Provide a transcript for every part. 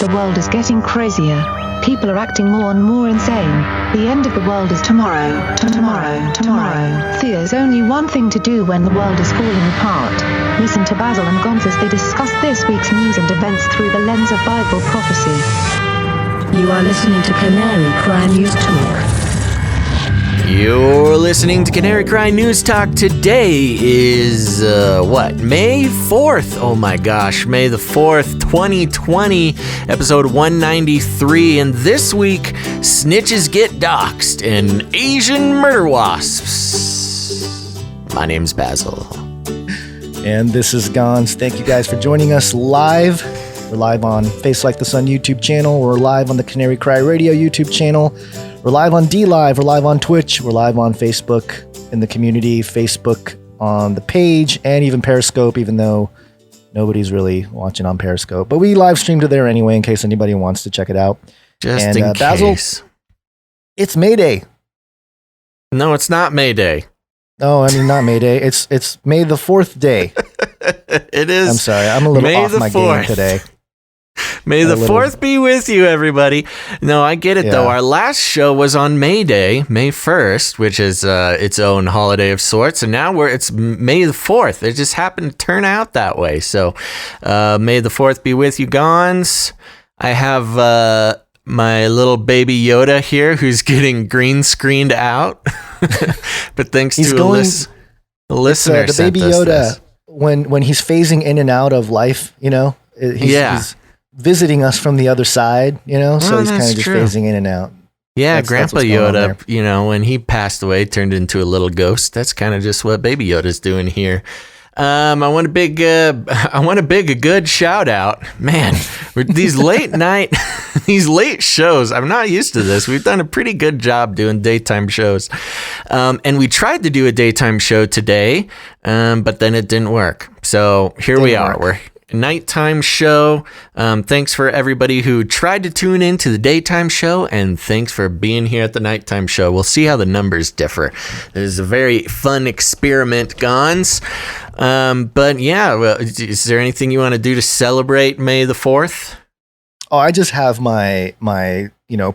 The world is getting crazier. People are acting more and more insane. The end of the world is tomorrow. Tomorrow. There's only one thing to do when the world is falling apart. Listen to Basil and Gonz as they discuss this week's news and events through the lens of Bible prophecy. You are listening to Canary Cry News Talk. You're listening to Canary Cry News Talk. Today is, May 4th. Oh my gosh, May the 4th, 2020, episode 193. And this week, Snitches get doxed and Asian murder wasps. My name's Basil. And this is Gonz. Thank you guys for joining us live. We're live on Face Like the Sun YouTube channel. We're live on the Canary Cry Radio YouTube channel. We're live on D-Live. We're live on Twitch. We're live on Facebook in the community, Facebook on the page, and even Periscope, even though nobody's really watching on Periscope. But we live stream to there anyway in case anybody wants to check it out. Just in Basil, case. it's May Day. No, it's not May Day. Oh, I mean, not May Day. It's May the 4th day. It is. I'm sorry. I'm a little May off the my 4th. game today. May the 4th be with you, everybody. No, I get it, though. Our last show was on May Day, May 1st, which is its own holiday of sorts. And now it's May the 4th. It just happened to turn out that way. So May the 4th be with you, Gonz. I have my little baby Yoda here who's getting green screened out. But thanks to a listener. The baby Yoda, when he's phasing in and out of life, he's visiting us from the other side, so he's kind of just phasing in and out. Yeah, Grandpa Yoda, when he passed away, turned into a little ghost. That's kind of just what Baby Yoda's doing here. I want a good shout out, man. These late night, these late shows. I'm not used to this. We've done a pretty good job doing daytime shows, and we tried to do a daytime show today, but then it didn't work. So here we are. We're nighttime show. Thanks for everybody who tried to tune in to the daytime show, and thanks for being here at the nighttime show. We'll see how the numbers differ. It is a very fun experiment, Gonz. But yeah, is there anything you want to do to celebrate May the 4th? Oh, I just have my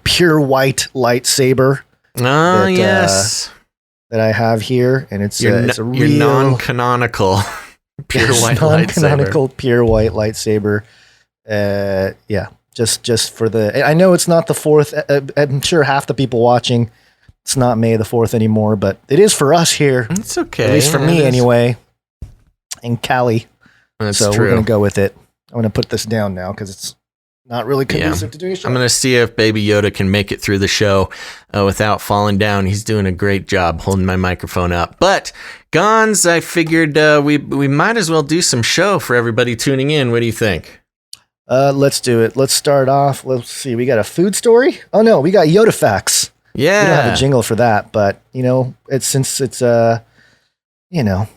pure white lightsaber. Oh, yes. That I have here, and it's a real non-canonical pure white non-canonical lightsaber. Pure white lightsaber. Just for the. I know it's not the 4th. I'm sure half the people watching, it's not May the 4th anymore, but it is for us here. It's okay. At least for me, anyway. In Cali. That's so true. We're going to go with it. I'm going to put this down now because it's not really conducive to doing a show. I'm going to see if Baby Yoda can make it through the show without falling down. He's doing a great job holding my microphone up. But, Gonz, I figured we might as well do some show for everybody tuning in. What do you think? Let's do it. Let's start off. Let's see. We got a food story? Oh, no. We got Yoda facts. Yeah. We don't have a jingle for that, but, it's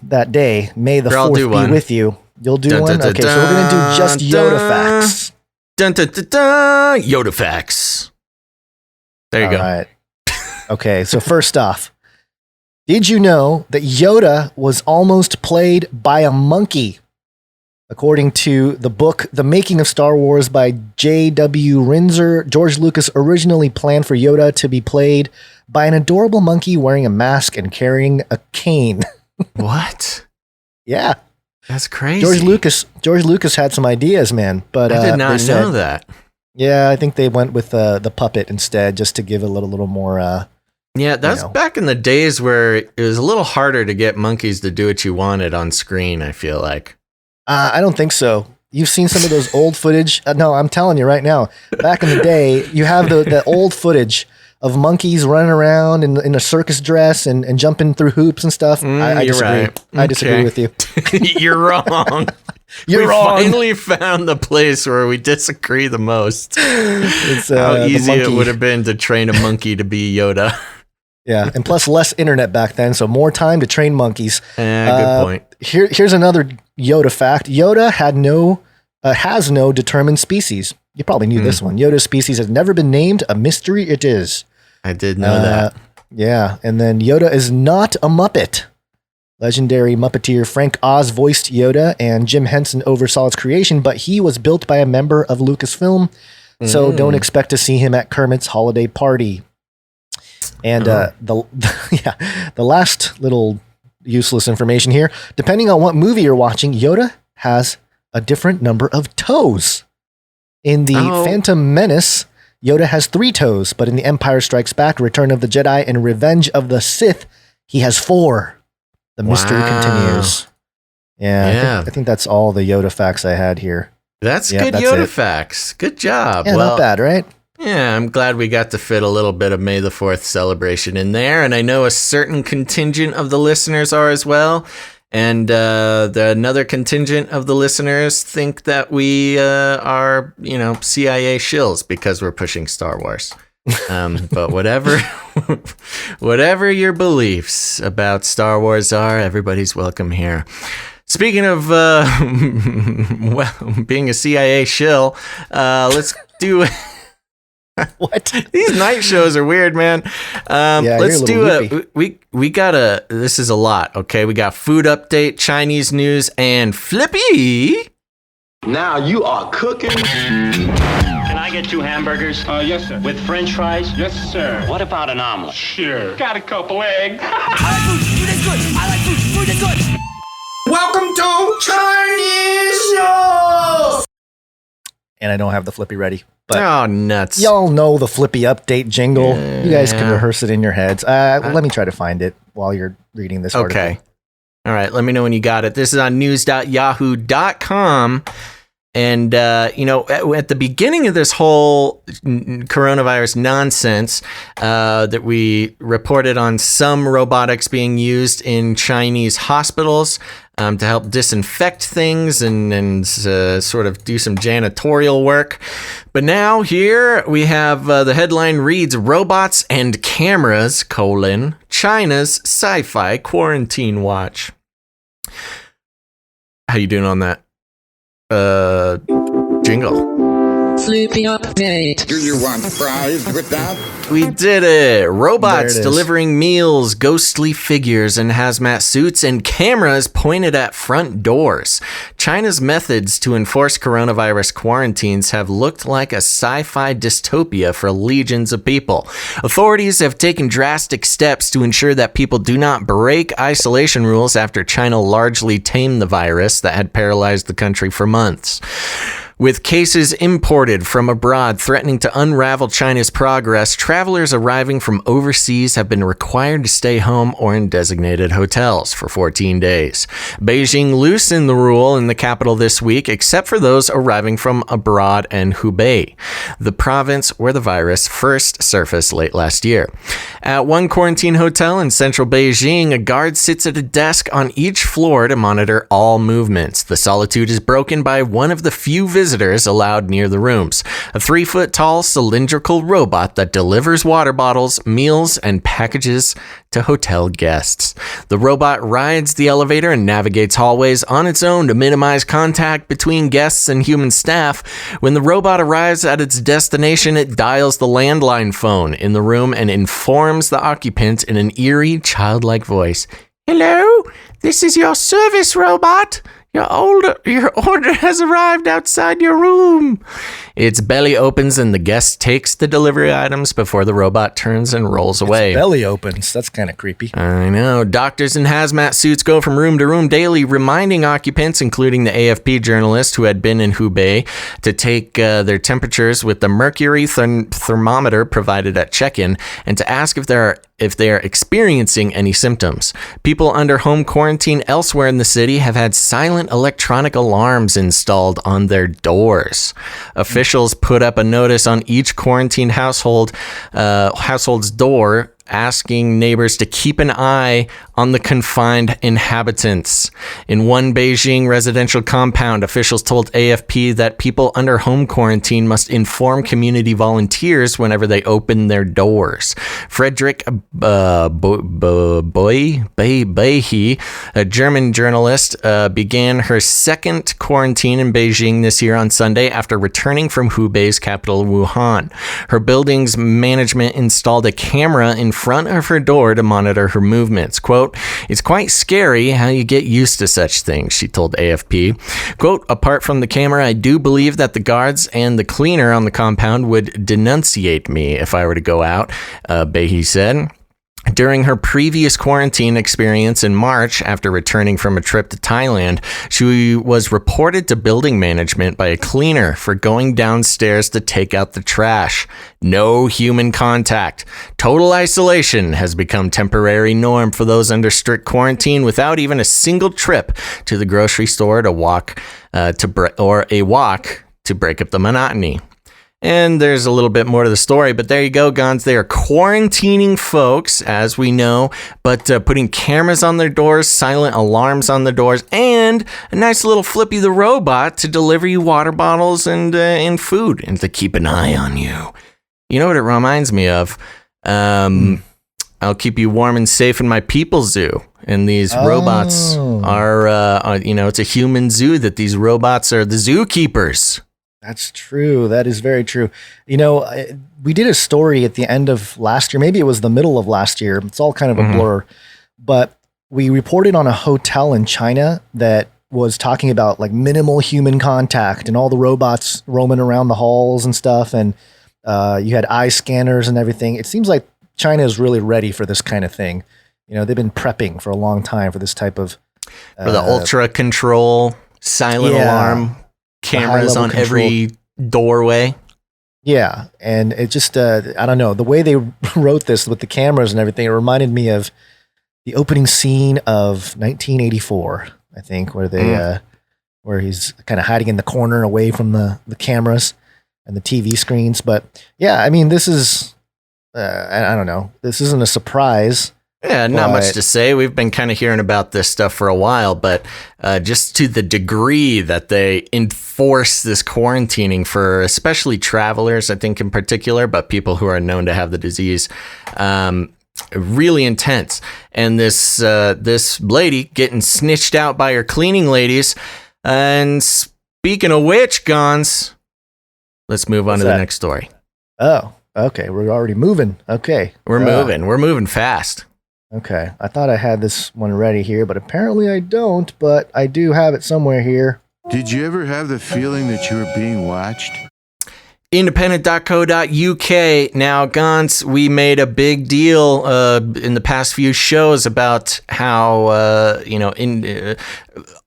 that day, May the 4th be with you. You'll do one? Okay, so we're going to do just Yoda facts. Dun, dun, dun, dun, Yoda facts. There you go. All right. Okay, so first off, did you know that Yoda was almost played by a monkey? According to the book, The Making of Star Wars by J.W. Rinzer, George Lucas originally planned for Yoda to be played by an adorable monkey wearing a mask and carrying a cane. What? Yeah. That's crazy. George Lucas had some ideas, man. But I did not know that. Yeah, I think they went with the puppet instead, just to give it a little more. Yeah, that's back in the days where it was a little harder to get monkeys to do what you wanted on screen, I feel like. I don't think so. You've seen some of those old footage. No, I'm telling you right now. Back in the day, you have the old footage of monkeys running around in a circus dress and jumping through hoops and stuff. I disagree. Right. I disagree with you. You're wrong. We finally found the place where we disagree the most. It's, how easy it would have been to train a monkey to be Yoda. Yeah, and plus less internet back then, so more time to train monkeys. Good point. Here's another Yoda fact. Yoda has no determined species. You probably knew this one. Yoda's species has never been named. A mystery it is. I did know that. Yeah, and then Yoda is not a Muppet. Legendary Muppeteer Frank Oz voiced Yoda, and Jim Henson oversaw its creation, but he was built by a member of Lucasfilm, so don't expect to see him at Kermit's holiday party. And the last little useless information here, depending on what movie you're watching, Yoda has a different number of toes. In the Phantom Menace, Yoda has 3 toes, but in The Empire Strikes Back, Return of the Jedi, and Revenge of the Sith, he has 4. The mystery continues. Yeah. I think that's all the Yoda facts I had here. That's good Yoda facts. Good job. Yeah, not bad, right? Yeah, I'm glad we got to fit a little bit of May the 4th celebration in there, and I know a certain contingent of the listeners are as well. And another contingent of the listeners think that we are, CIA shills because we're pushing Star Wars. But whatever your beliefs about Star Wars are, everybody's welcome here. Speaking of being a CIA shill, let's do. What? These night shows are weird, man. Let's do we got this is a lot, okay? We got food update, Chinese news, and Flippy. Now you are cooking. Can I get 2 hamburgers? Yes, sir. With french fries? Yes, sir. What about an omelet? Sure. Got a couple eggs. I like food. Food is good. I like food. Food is good. Welcome to Chinese Show. And I don't have the Flippy ready. But oh, nuts. Y'all know the Flippy update jingle. You guys can rehearse it in your heads. Let me try to find it while you're reading this article. Okay. All right. Let me know when you got it. This is on news.yahoo.com. And, at the beginning of this whole coronavirus nonsense that we reported on some robotics being used in Chinese hospitals to help disinfect things and sort of do some janitorial work. But now here we have the headline reads, Robots and Cameras, China's Sci-Fi Quarantine Watch. How you doing on that? Jingle. Flippy update. Do you want fries with that? We did it. Robots delivering meals, ghostly figures in hazmat suits, and cameras pointed at front doors. China's methods to enforce coronavirus quarantines have looked like a sci-fi dystopia for legions of people. Authorities have taken drastic steps to ensure that people do not break isolation rules after China largely tamed the virus that had paralyzed the country for months. With cases imported from abroad threatening to unravel China's progress, travelers arriving from overseas have been required to stay home or in designated hotels for 14 days. Beijing loosened the rule in the capital this week, except for those arriving from abroad and Hubei, the province where the virus first surfaced late last year. At one quarantine hotel in central Beijing, a guard sits at a desk on each floor to monitor all movements. The solitude is broken by one of the few visitors allowed near the rooms, a 3-foot-tall cylindrical robot that delivers water bottles, meals, and packages to hotel guests. The robot rides the elevator and navigates hallways on its own to minimize contact between guests and human staff. When the robot arrives at its destination, it dials the landline phone in the room and informs the occupant in an eerie, childlike voice. "Hello, this is your service robot. Your order has arrived outside your room." Its belly opens and the guest takes the delivery items before the robot turns and rolls away. Its belly opens. That's kind of creepy. I know. Doctors in hazmat suits go from room to room daily, reminding occupants, including the AFP journalist who had been in Hubei, to take their temperatures with the mercury thermometer provided at check-in and to ask if they are experiencing any symptoms. People under home quarantine elsewhere in the city have had silent electronic alarms installed on their doors. Officials put up a notice on each quarantined household's door asking neighbors to keep an eye on the confined inhabitants. In one Beijing residential compound, officials told AFP that people under home quarantine must inform community volunteers whenever they open their doors. Frederick Boehi, a German journalist, began her second quarantine in Beijing this year on Sunday after returning from Hubei's capital, Wuhan. Her building's management installed a camera in front of her door to monitor her movements. Quote, "It's quite scary how you get used to such things," she told AFP. Quote, "Apart from the camera, I do believe that the guards and the cleaner on the compound would denunciate me if I were to go out," Behe said. During her previous quarantine experience in March, after returning from a trip to Thailand, she was reported to building management by a cleaner for going downstairs to take out the trash. No human contact. Total isolation has become temporary norm for those under strict quarantine without even a single trip to the grocery store to walk to break up the monotony. And there's a little bit more to the story, but there you go, Gons. They are quarantining folks, as we know, but putting cameras on their doors, silent alarms on the doors, and a nice little Flippy the Robot to deliver you water bottles and food and to keep an eye on you. You know what it reminds me of? I'll keep you warm and safe in my people zoo. And these robots are, it's a human zoo that these robots are the zookeepers. That's true. That is very true. We did a story at the end of last year. Maybe it was the middle of last year. It's all kind of a blur. But we reported on a hotel in China that was talking about like minimal human contact and all the robots roaming around the halls and stuff. And you had eye scanners and everything. It seems like China is really ready for this kind of thing. They've been prepping for a long time for this type of... for the ultra control, silent alarm. Cameras on every doorway. Yeah. And it just, I don't know, the way they wrote this with the cameras and everything, it reminded me of the opening scene of 1984, I think, where they, where he's kind of hiding in the corner away from the cameras and the TV screens. But yeah, I mean, this is, I don't know, this isn't a surprise. Yeah, not much to say. We've been kind of hearing about this stuff for a while, but just to the degree that they enforce this quarantining for especially travelers, I think in particular, but people who are known to have the disease, really intense. And this lady getting snitched out by her cleaning ladies. And speaking of which, Gons, let's move on to the next story. Oh, okay. We're already moving. Okay. We're moving. We're moving fast. Okay, I thought I had this one ready here, but apparently I don't, but I do have it somewhere here. Did you ever have the feeling that you were being watched? Independent.co.uk. Now, Gons, we made a big deal in the past few shows about how,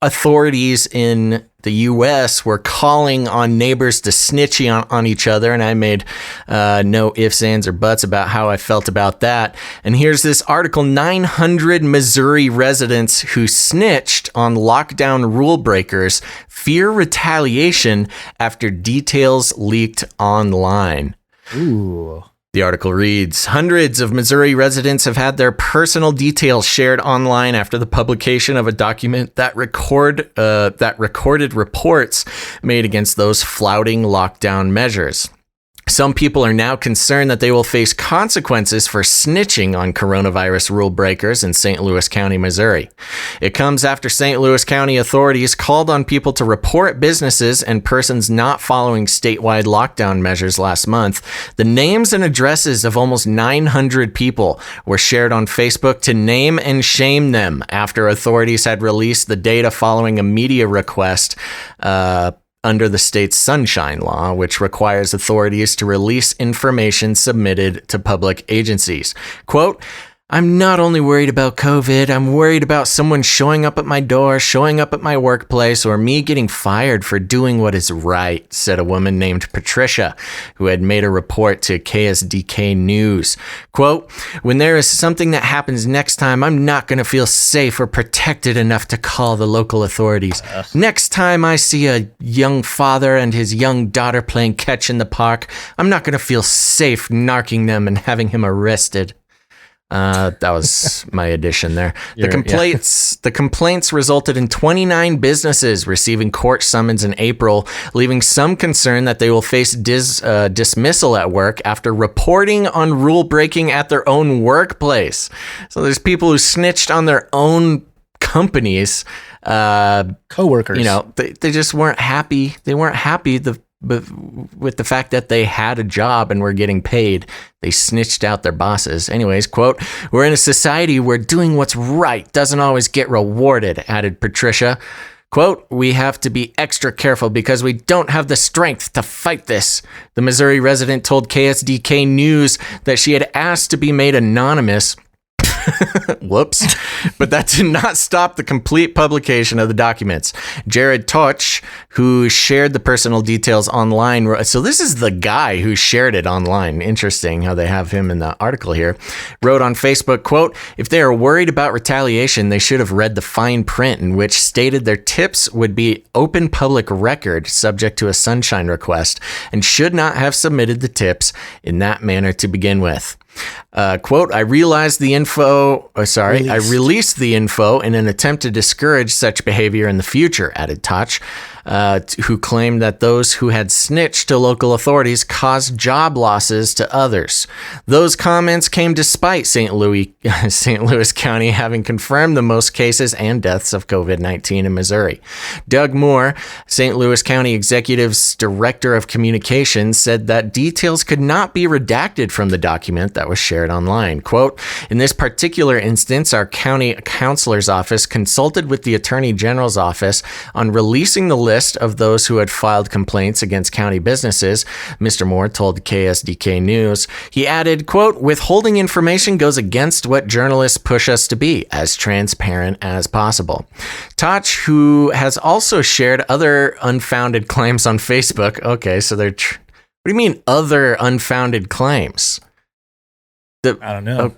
authorities in the U.S. were calling on neighbors to snitch on each other, and I made no ifs, ands, or buts about how I felt about that. And here's this article: 900 Missouri residents who snitched on lockdown rule breakers fear retaliation after details leaked online. Ooh. The article reads, hundreds of Missouri residents have had their personal details shared online after the publication of a document that recorded reports made against those flouting lockdown measures. Some people are now concerned that they will face consequences for snitching on coronavirus rule breakers in St. Louis County, Missouri. It comes after St. Louis County authorities called on people to report businesses and persons not following statewide lockdown measures last month. The names and addresses of almost 900 people were shared on Facebook to name and shame them after authorities had released the data following a media request under the state's Sunshine Law, which requires authorities to release information submitted to public agencies. Quote, I'm not only worried about COVID, I'm worried about someone showing up at my door, showing up at my workplace, or me getting fired for doing what is right, said a woman named Patricia, who had made a report to KSDK News. Quote, when there is something that happens next time, I'm not going to feel safe or protected enough to call the local authorities. Next time I see a young father and his young daughter playing catch in the park, I'm not going to feel safe narking them and having him arrested. That was my addition there. The complaints resulted in 29 businesses receiving court summons in April, leaving some concern that they will face dismissal at work after reporting on rule breaking at their own workplace. So there's people who snitched on their own companies, coworkers. They just weren't happy. They weren't happy. The but with the fact that they had a job and were getting paid, they snitched out their bosses. Anyways, quote, "We're in a society where doing what's right doesn't always get rewarded," added Patricia. Quote, "We have to be extra careful because we don't have the strength to fight this." The Missouri resident told KSDK News that she had asked to be made anonymous. Whoops. But that did not stop the complete publication of the documents. Jared Toch, who shared the personal details online. So this is the guy who shared it online. Interesting how they have him in the article here. Wrote on Facebook, quote, "If they are worried about retaliation, they should have read the fine print in which stated their tips would be open public record subject to a sunshine request and should not have submitted the tips in that manner to begin with." Quote, I released the info in an attempt to discourage such behavior in the future," added Toch, who claimed that those who had snitched to local authorities caused job losses to others. Those comments came despite St. Louis County having confirmed the most cases and deaths of COVID-19 in Missouri. Doug Moore, St. Louis County Executive's Director of Communications, said that details could not be redacted from the document that was shared online. Quote, "In this particular instance, our county counselor's office consulted with the Attorney General's office on releasing the list of those who had filed complaints against county businesses," Mr. Moore told KSDK News. He added, quote, "Withholding information goes against what journalists push us to be, as transparent as possible." Toch, who has also shared other unfounded claims on Facebook. Okay, so they're... what do you mean other unfounded claims? I don't know.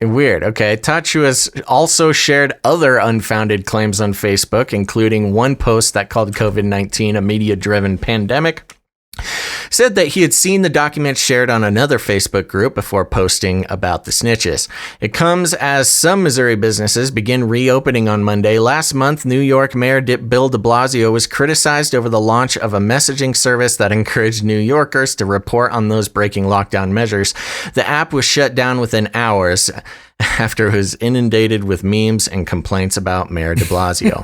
Weird. Okay. Toch, who has also shared other unfounded claims on Facebook, including one post that called COVID-19 a media-driven pandemic, said that he had seen the document shared on another Facebook group before posting about the snitches. It comes as some Missouri businesses begin reopening on Monday. Last month, New York Mayor Bill de Blasio was criticized over the launch of a messaging service that encouraged New Yorkers to report on those breaking lockdown measures. The app was shut down within hours after it was inundated with memes and complaints about Mayor de Blasio.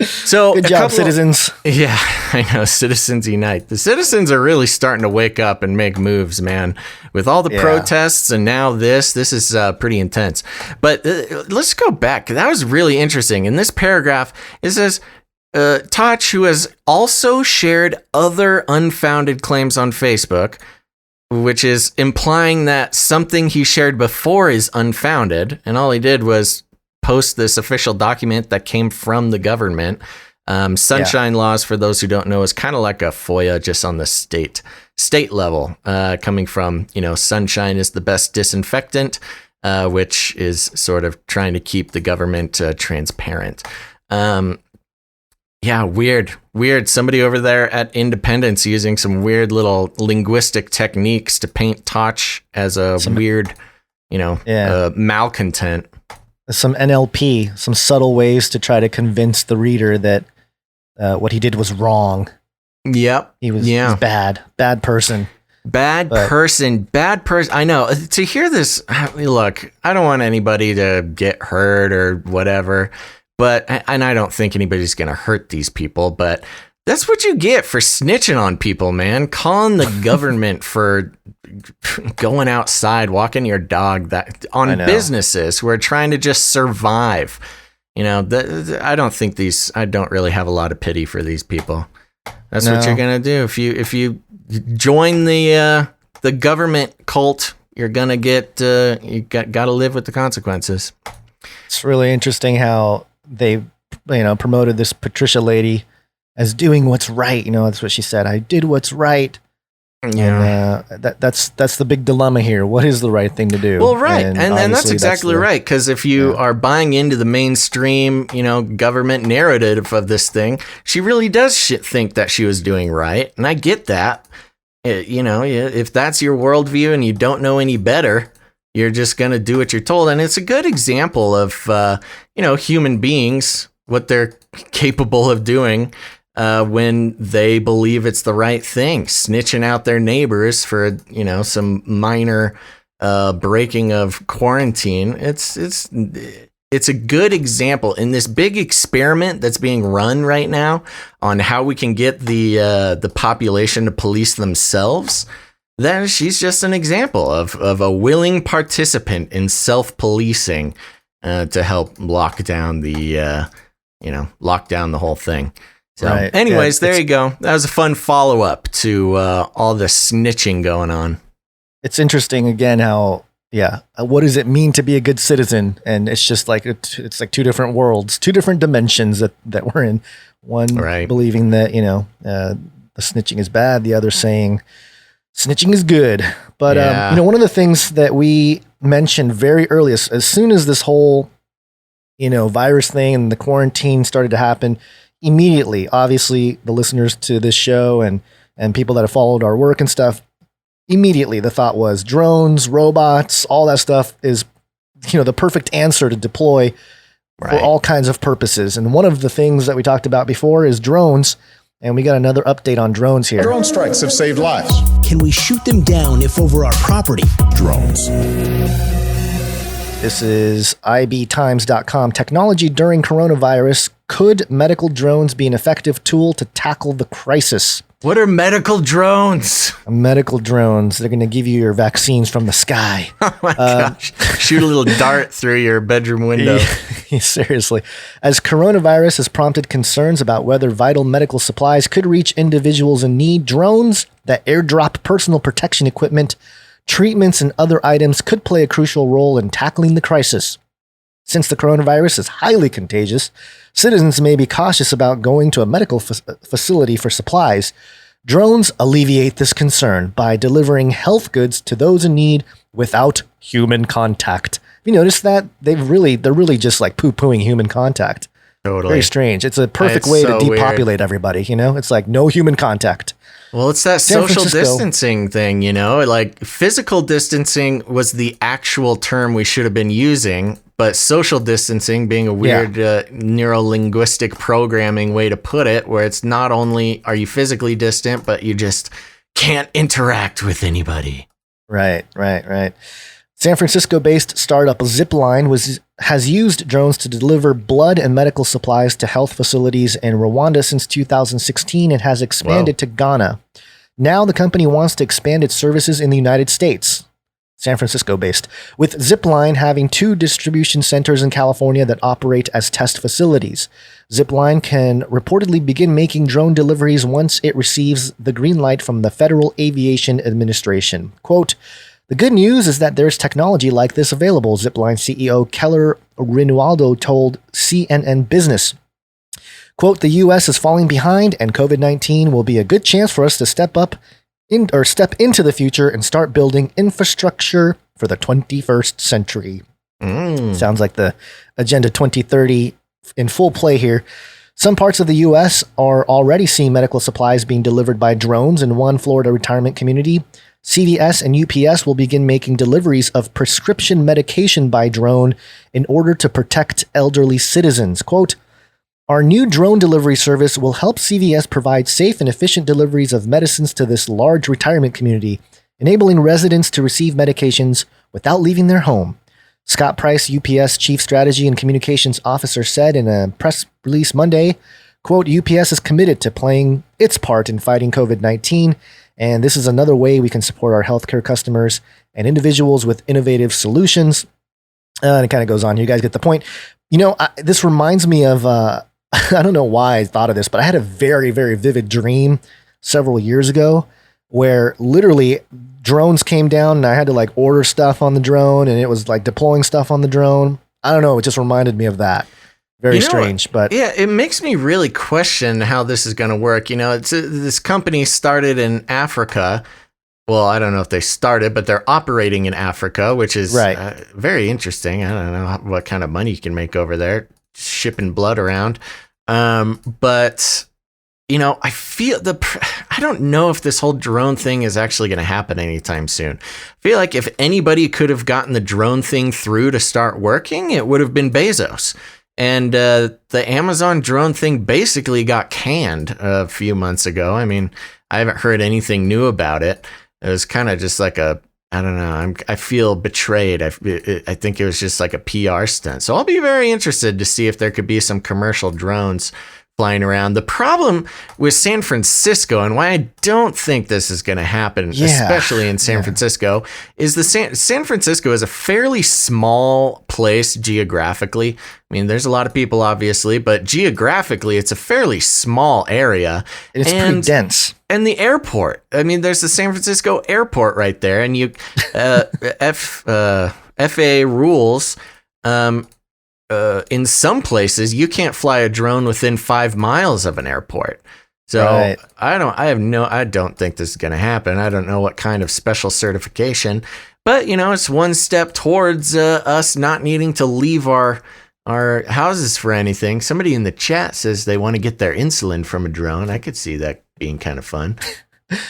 So good job, citizens. Yeah, I know. Citizens unite. The citizens are really starting to wake up and make moves, man. With all the protests and now this is pretty intense. But let's go back. That was really interesting. In this paragraph, it says, Toch, who has also shared other unfounded claims on Facebook, which is implying that something he shared before is unfounded. And all he did was post this official document that came from the government. Sunshine laws, for those who don't know, is kind of like a FOIA just on the state level, coming from, sunshine is the best disinfectant, which is sort of trying to keep the government transparent. Yeah, weird. Somebody over there at Independence using some weird little linguistic techniques to paint Toch as a weird, malcontent. Some NLP, some subtle ways to try to convince the reader that what he did was wrong. Yep. He was bad person. Bad person. I know. To hear this, look, I don't want anybody to get hurt or whatever, and I don't think anybody's going to hurt these people, but that's what you get for snitching on people, man. Calling the government for going outside, walking your dog on businesses who are trying to just survive. I don't really have a lot of pity for these people. That's what you're going to do. If you join the government cult, you're going to get, you got to live with the consequences. It's really interesting how they, promoted this Patricia lady as doing what's right. That's what she said. I did what's right. Yeah. And that's the big dilemma here. What is the right thing to do? Well, right. And that's exactly right. Because if you are buying into the mainstream, government narrative of this thing, she really does think that she was doing right. And I get that. If that's your worldview and you don't know any better, you're just going to do what you're told. And it's a good example of, human beings, what they're capable of doing when they believe it's the right thing, snitching out their neighbors for, some minor breaking of quarantine. It's it's a good example in this big experiment that's being run right now on how we can get the population to police themselves. Then she's just an example of a willing participant in self-policing to help lock down the whole thing. So, right. anyways, there you go. That was a fun follow-up to all the snitching going on. It's interesting again how, what does it mean to be a good citizen? And it's just like it's like two different worlds, two different dimensions that we're in. One believing that the snitching is bad, the other saying snitching is good. But one of the things that we mentioned very early, as soon as this whole virus thing and the quarantine started to happen, immediately, obviously, the listeners to this show and people that have followed our work and stuff, immediately the thought was drones, robots, all that stuff is, the perfect answer to deploy for all kinds of purposes. And one of the things that we talked about before is drones. And we got another update on drones here. Drone strikes have saved lives. Can we shoot them down if over our property? Drones. This is ibtimes.com. Technology during coronavirus. Could medical drones be an effective tool to tackle the crisis? What are medical drones? Medical drones. They're going to give you your vaccines from the sky. Oh my gosh. Shoot a little dart through your bedroom window. Seriously. As coronavirus has prompted concerns about whether vital medical supplies could reach individuals in need, drones that airdrop personal protection equipment, treatments, and other items could play a crucial role in tackling the crisis. Since the coronavirus is highly contagious, citizens may be cautious about going to a medical facility for supplies. Drones alleviate this concern by delivering health goods to those in need without human contact. Have you noticed that? They're really just like poo-pooing human contact. Totally. Very strange. It's a perfect way to depopulate everybody, It's like no human contact. Well, it's that social distancing thing, like physical distancing was the actual term we should have been using, but social distancing being a weird neuro-linguistic programming way to put it, where it's not only are you physically distant, but you just can't interact with anybody. Right. San Francisco-based startup Zipline has used drones to deliver blood and medical supplies to health facilities in Rwanda since 2016 and has expanded to Ghana. Now the company wants to expand its services in the United States. San Francisco-based, with Zipline having 2 distribution centers in California that operate as test facilities. Zipline can reportedly begin making drone deliveries once it receives the green light from the Federal Aviation Administration. Quote, "The good news is that there's technology like this available," Zipline CEO Keller Rinaldo told CNN Business. Quote, "The U.S. is falling behind and COVID-19 will be a good chance for us to step into the future and start building infrastructure for the 21st century." Sounds like the Agenda 2030 in full play here. Some parts of the U.S. are already seeing medical supplies being delivered by drones. In one Florida retirement community, CVS and UPS will begin making deliveries of prescription medication by drone in order to protect elderly citizens. Quote, "Our new drone delivery service will help CVS provide safe and efficient deliveries of medicines to this large retirement community, enabling residents to receive medications without leaving their home," Scott Price, UPS Chief Strategy and Communications Officer, said in a press release Monday. Quote, "UPS is committed to playing its part in fighting COVID-19, and this is another way we can support our healthcare customers and individuals with innovative solutions." And it kind of goes on. You guys get the point. This reminds me of, I don't know why I thought of this, but I had a very, very vivid dream several years ago where literally drones came down and I had to order stuff on the drone and it was deploying stuff on the drone. I don't know. It just reminded me of that. Very strange, but yeah, it makes me really question how this is going to work. This company started in Africa. Well, I don't know if they started, but they're operating in Africa, which is very interesting. I don't know what kind of money you can make over there shipping blood around. But I feel I don't know if this whole drone thing is actually going to happen anytime soon. I feel like if anybody could have gotten the drone thing through to start working, it would have been Bezos. And the Amazon drone thing basically got canned a few months ago. I mean, I haven't heard anything new about it. It was kind of just like a I don't know. I feel betrayed. I think it was just like a PR stunt. So I'll be very interested to see if there could be some commercial drones flying around. The problem with San Francisco, and why I don't think this is going to happen, especially in San Francisco, is San Francisco is a fairly small place geographically. I mean, there's a lot of people, obviously, but geographically, it's a fairly small area. It's pretty dense. And the airport. I mean, there's the San Francisco airport right there, and you FAA rules. In some places, you can't fly a drone within 5 miles of an airport. So right. I don't think this is going to happen. I don't know what kind of special certification, but it's one step towards us not needing to leave our houses for anything. Somebody in the chat says they want to get their insulin from a drone. I could see that being kind of fun.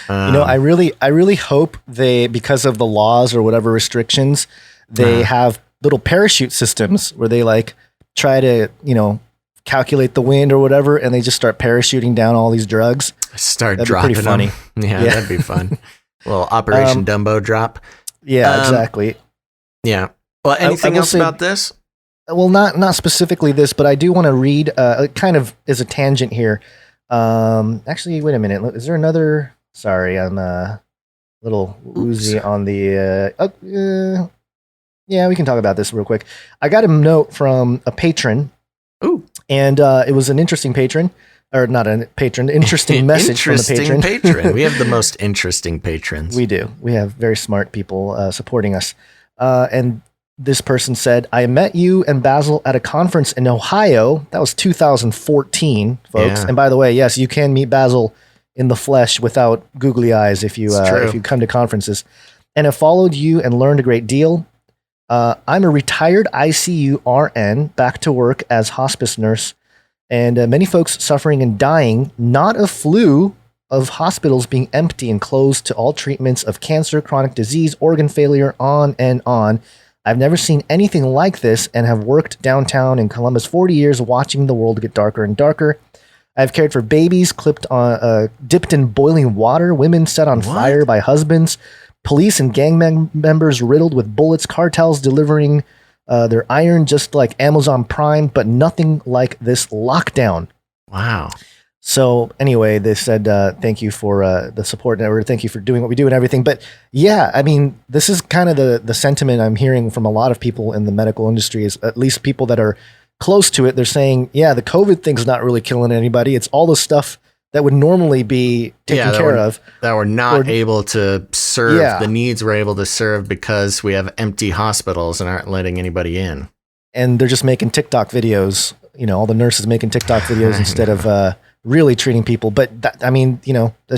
I really hope they, because of the laws or whatever restrictions, they have little parachute systems where they like try to, calculate the wind or whatever, and they just start parachuting down all these drugs. That'd dropping be pretty funny. Yeah, that'd be fun. Well, Operation Dumbo drop. Yeah, exactly. Yeah. Well, anything else about this? Well, not specifically this, but I do want to read, kind of as a tangent here. Actually, wait a minute. Is there another? Sorry, I'm a little woozy on the, yeah, we can talk about this real quick. I got a note from a patron. Ooh. And it was an interesting patron. Or not a patron, interesting message from the patron. We have the most interesting patrons. We do. We have very smart people supporting us. And this person said, I met you and Basil at a conference in Ohio. That was 2014, folks. Yeah. And by the way, yes, you can meet Basil in the flesh without googly eyes if you come to conferences. And I followed you and learned a great deal. I'm a retired ICU RN, back to work as hospice nurse, and many folks suffering and dying, not of flu, of hospitals being empty and closed to all treatments of cancer, chronic disease, organ failure, on and on. I've never seen anything like this and have worked downtown in Columbus 40 years watching the world get darker and darker. I've cared for babies dipped in boiling water, women set on fire by husbands, police and gang members riddled with bullets, cartels delivering their iron just like Amazon Prime, but nothing like this lockdown. Wow. So anyway, they said, thank you for the support, or thank you for doing what we do and everything. But yeah, I mean, this is kind of the sentiment I'm hearing from a lot of people in the medical industry, is at least people that are close to it. They're saying, yeah, the COVID thing's not really killing anybody. It's all the stuff that would normally be taken care of. That we're not able to serve the needs we're able to serve because we have empty hospitals and aren't letting anybody in. And they're just making TikTok videos, all the nurses making TikTok videos instead of really treating people. But that's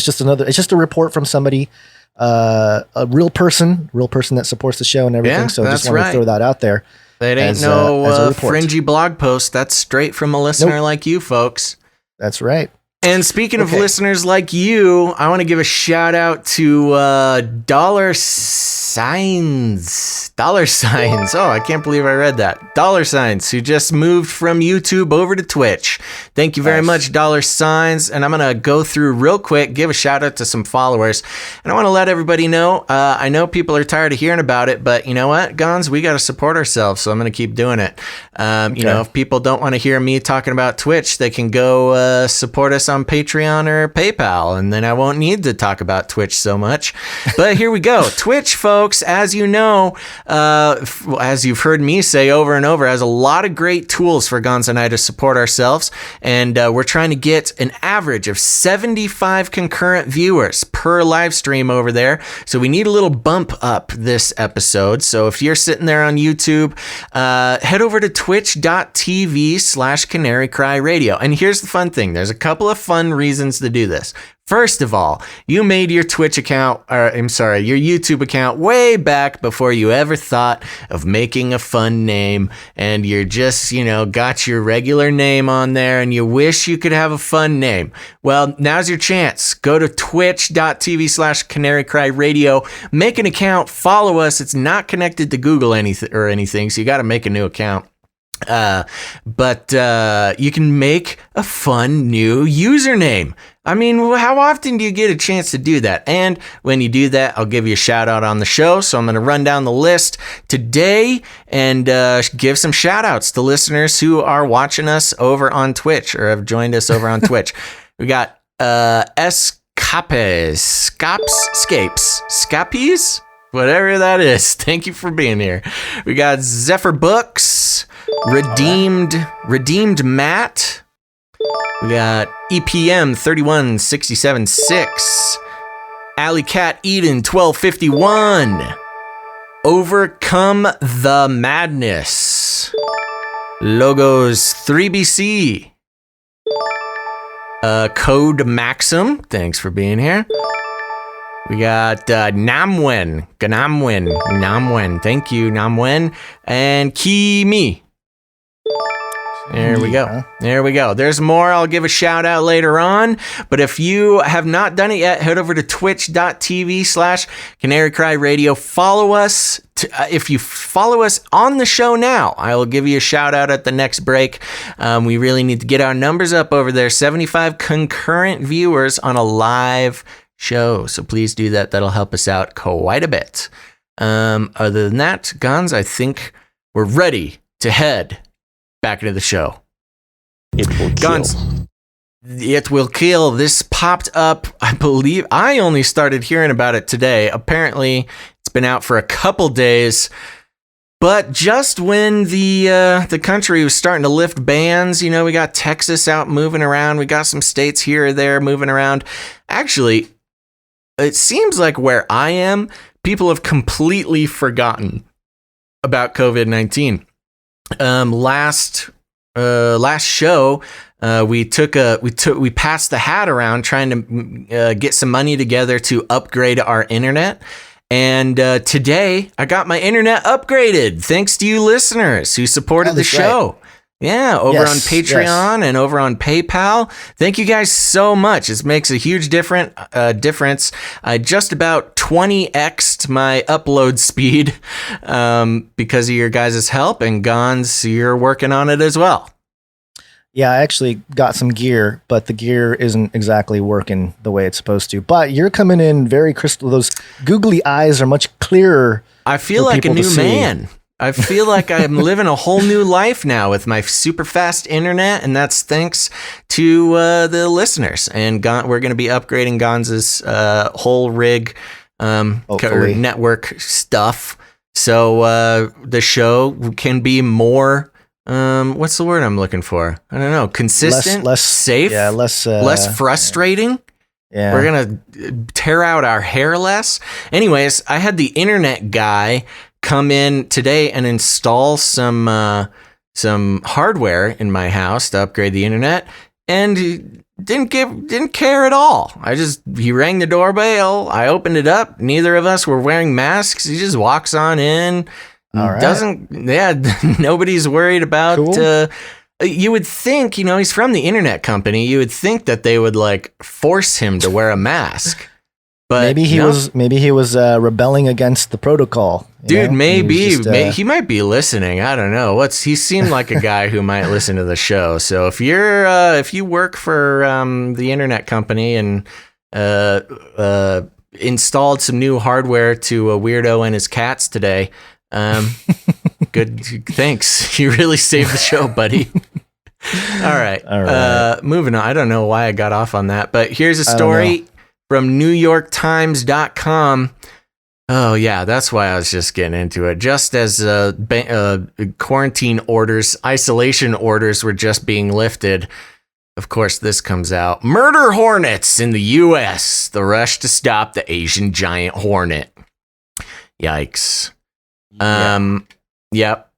just it's just a report from somebody, a real person that supports the show and everything. Yeah, so just want to throw that out there. That ain't no fringy blog post. That's straight from a listener like you folks. That's right. And speaking of listeners like you, I want to give a shout out to dollar signs. Oh, I can't believe I read that. Dollar signs, who just moved from YouTube over to Twitch. Thank you very much, dollar signs. And I'm going to go through real quick, give a shout out to some followers. And I want to let everybody know, I know people are tired of hearing about it, but you know what, Gons, we got to support ourselves. So I'm going to keep doing it. If people don't want to hear me talking about Twitch, they can go support us on Patreon or PayPal, and then I won't need to talk about Twitch so much. But here we go. Twitch, folks, as you know, as you've heard me say over and over, has a lot of great tools for Gons and I to support ourselves, and we're trying to get an average of 75 concurrent viewers per live stream over there. So we need a little bump up this episode. So if you're sitting there on YouTube, head over to twitch.tv/Canary Cry Radio. And here's the fun thing. There's a couple of fun reasons to do this. First of all, you made your your YouTube account way back before you ever thought of making a fun name, and you're just, got your regular name on there and you wish you could have a fun name. Well, now's your chance. Go to twitch.tv/Canary Cry Radio, make an account, follow us. It's not connected to Google anything, so you got to make a new account. But you can make a fun new username. I mean, how often do you get a chance to do that? And when you do that, I'll give you a shout out on the show. So I'm going to run down the list today and give some shout outs to listeners who are watching us over on Twitch or have joined us over on Twitch. We got Scapes, whatever that is. Thank you for being here. We got Zephyr Books, Redeemed Matt. We got EPM 31676, Alley Cat Eden 1251, Overcome the Madness, Logos 3BC, Code Maxim, thanks for being here. We got Namwen, thank you, Namwen, and Kimi. There we go. There's more. I'll give a shout out later on. But if you have not done it yet, head over to twitch.tv/Canary Cry Radio. Follow us. If you follow us on the show now, I will give you a shout out at the next break. We really need to get our numbers up over there. 75 concurrent viewers on a live show. So please do that. That'll help us out quite a bit. Other than that, Gons, I think we're ready to head back into the show. It will kill. Guns. It will kill. This popped up, I believe. I only started hearing about it today. Apparently, it's been out for a couple days. But just when the country was starting to lift bans, you know, we got Texas out moving around. We got some states here or there moving around. Actually, it seems like where I am, people have completely forgotten about COVID-19. Last show, we passed the hat around trying to get some money together to upgrade our internet. And today I got my internet upgraded thanks to you listeners who supported the show. Right. Yeah, over on Patreon and over on PayPal. Thank you guys so much. It makes a huge difference. I just about 20x'd my upload speed because of your guys' help, and Gons, you're working on it as well. Yeah, I actually got some gear, but the gear isn't exactly working the way it's supposed to. But you're coming in very crystal. Those googly eyes are much clearer. I feel like a new man. I feel like I'm living a whole new life now with my super fast internet, and that's thanks to the listeners. And we're going to be upgrading Gonz's whole rig network stuff, so the show can be more. What's the word I'm looking for? I don't know. Consistent, less safe, less frustrating. Yeah. We're gonna tear out our hair less. Anyways, I had the internet guy come in today and install some hardware in my house to upgrade the internet, and he didn't care at all. He rang the doorbell, I opened it up, neither of us were wearing masks. He just walks on in. All right. Nobody's worried about cool. You would think, you know, he's from the internet company, you would think that they would like force him to wear a mask. But maybe he was rebelling against the protocol. Dude, maybe he might be listening. I don't know. He seemed like a guy who might listen to the show. So if you work for the internet company and installed some new hardware to a weirdo and his cats today, good. Thanks. You really saved the show, buddy. All right. Moving on. I don't know why I got off on that, but here's a story from NewYorkTimes.com. Oh, yeah, that's why I was just getting into it. Just as quarantine orders, isolation orders were just being lifted, of course, this comes out. Murder hornets in the U.S. The rush to stop the Asian giant hornet. Yikes. Yep.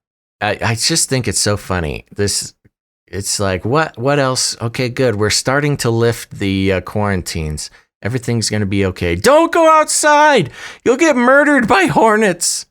I just think it's so funny. It's like, what else? Okay, good. We're starting to lift the quarantines. Everything's going to be okay. Don't go outside. You'll get murdered by hornets.